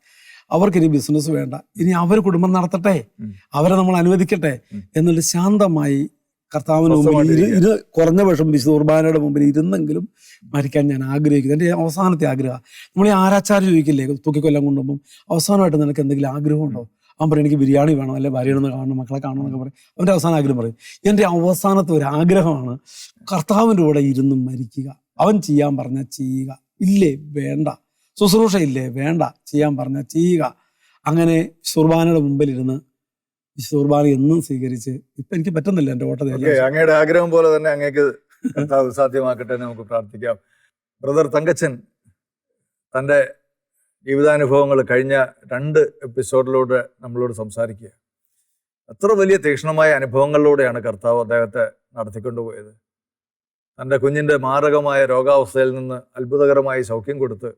അവർക്കിനി ബിസിനസ് വേണ്ട, ഇനി അവർ കുടുംബം നടത്തട്ടെ, അവരെ നമ്മൾ അനുവദിക്കട്ടെ എന്നുള്ള ശാന്തമായി കർത്താവിന് മുമ്പിൽ കുറഞ്ഞ പക്ഷം വിശുദ്ധ കുർബാനയുടെ മുമ്പിൽ ഇരുന്നെങ്കിലും മരിക്കാൻ ഞാൻ ആഗ്രഹിക്കുന്നു. എൻ്റെ അവസാനത്തെ ആഗ്രഹം. നമ്മൾ ഈ ആരാച്ചാര്യ ചോദിക്കില്ലേ തൂക്കിക്കൊല്ലം കൊണ്ടുപോകുമ്പോൾ, അവസാനമായിട്ട് നിനക്ക് എന്തെങ്കിലും ആഗ്രഹമുണ്ടോ? അവൻ പറയും, എനിക്ക് ബിരിയാണി വേണം, അല്ലെ ഭാര്യയൊന്ന് കാണണം, മക്കളെ കാണണം എന്നൊക്കെ പറയും. അവൻ്റെ അവസാന ആഗ്രഹം പറയും. എൻ്റെ അവസാനത്തെ ഒരു ആഗ്രഹമാണ് കർത്താവിൻ്റെ കൂടെ ഇരുന്ന് മരിക്കുക. അവൻ ചെയ്യാൻ പറഞ്ഞാൽ ചെയ്യുക, ഇല്ലേ വേണ്ട. ശുശ്രൂഷ ഇല്ലേ വേണ്ട, ചെയ്യാൻ പറഞ്ഞാൽ ചെയ്യുക. അങ്ങനെ കുർബാനയുടെ മുമ്പിലിരുന്ന് കുർബാന എന്നും സ്വീകരിച്ച് ഇപ്പൊ എനിക്ക് പറ്റുന്നില്ല എൻ്റെ ഓട്ടത്തിൽ. അങ്ങയുടെ ആഗ്രഹം പോലെ തന്നെ അങ്ങേക്ക് സാധ്യമാക്കട്ടെ എന്ന് നമുക്ക് പ്രാർത്ഥിക്കാം. ബ്രദർ തങ്കച്ചൻ തൻ്റെ ജീവിതാനുഭവങ്ങൾ കഴിഞ്ഞ 2 എപ്പിസോഡിലൂടെ നമ്മളോട് സംസാരിക്കുക. എത്ര വലിയ തീക്ഷ്ണമായ അനുഭവങ്ങളിലൂടെയാണ് കർത്താവ് അദ്ദേഹത്തെ നടത്തിക്കൊണ്ടുപോയത്. തൻ്റെ കുഞ്ഞിൻ്റെ മാരകമായ രോഗാവസ്ഥയിൽ നിന്ന് അത്ഭുതകരമായി സൗഖ്യം കൊടുത്ത്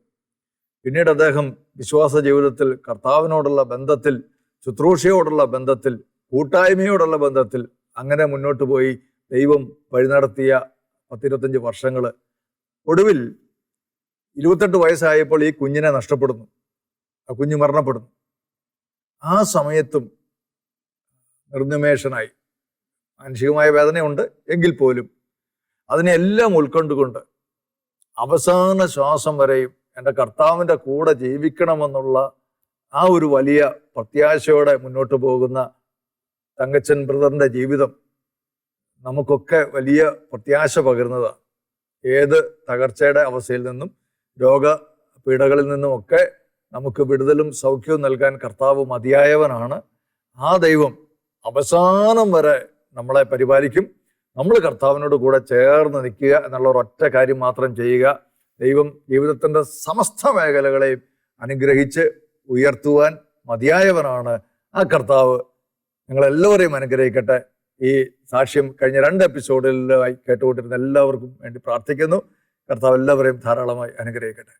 പിന്നീട് അദ്ദേഹം വിശ്വാസ ജീവിതത്തിൽ കർത്താവിനോടുള്ള ബന്ധത്തിൽ, ശുശ്രൂഷയോടുള്ള ബന്ധത്തിൽ, കൂട്ടായ്മയോടുള്ള ബന്ധത്തിൽ അങ്ങനെ മുന്നോട്ട് പോയി ദൈവം വഴി നടത്തിയ 10-25 വർഷങ്ങൾ. ഒടുവിൽ 28 വയസ്സായപ്പോൾ ഈ കുഞ്ഞിനെ നഷ്ടപ്പെടുന്നു, ആ കുഞ്ഞ് മരണപ്പെടുന്നു. ആ സമയത്തും നിർനിമേഷനായി, മാനസികമായ വേദനയുണ്ട് എങ്കിൽ പോലും അതിനെല്ലാം ഉൾക്കൊണ്ടുകൊണ്ട് അവസാന ശ്വാസം വരെയും എൻ്റെ കർത്താവിൻ്റെ കൂടെ ജീവിക്കണമെന്നുള്ള ആ ഒരു വലിയ പ്രത്യാശയോടെ മുന്നോട്ട് പോകുന്ന തങ്കച്ചൻ ബ്രദറിൻ്റെ ജീവിതം നമുക്കൊക്കെ വലിയ പ്രത്യാശ പകരുന്നതാണ്. ഏത് തകർച്ചയുടെ അവസ്ഥയിൽ നിന്നും രോഗപീഠകളിൽ നിന്നുമൊക്കെ നമുക്ക് വിടുതലും സൗഖ്യവും നൽകാൻ കർത്താവ് മതിയായവനാണ്. ആ ദൈവം അവസാനം വരെ നമ്മളെ പരിപാലിക്കും. നമ്മൾ കർത്താവിനോട് കൂടെ ചേർന്ന് നിൽക്കുക എന്നുള്ള ഒരൊറ്റ കാര്യം മാത്രം ചെയ്യുക. ദൈവം ജീവിതത്തിൻ്റെ സമസ്ത മേഖലകളെയും അനുഗ്രഹിച്ച് ഉയർത്തുവാൻ മതിയായവനാണ് ആ കർത്താവ്. നിങ്ങളെല്ലാവരെയും അനുഗ്രഹിക്കട്ടെ. ഈ സാക്ഷ്യം കഴിഞ്ഞ 2 എപ്പിസോഡിലായി കേട്ടുകൊണ്ടിരുന്ന എല്ലാവർക്കും വേണ്ടി പ്രാർത്ഥിക്കുന്നു. കർത്താവ് എല്ലാവരെയും ധാരാളമായി അനുഗ്രഹിക്കട്ടെ.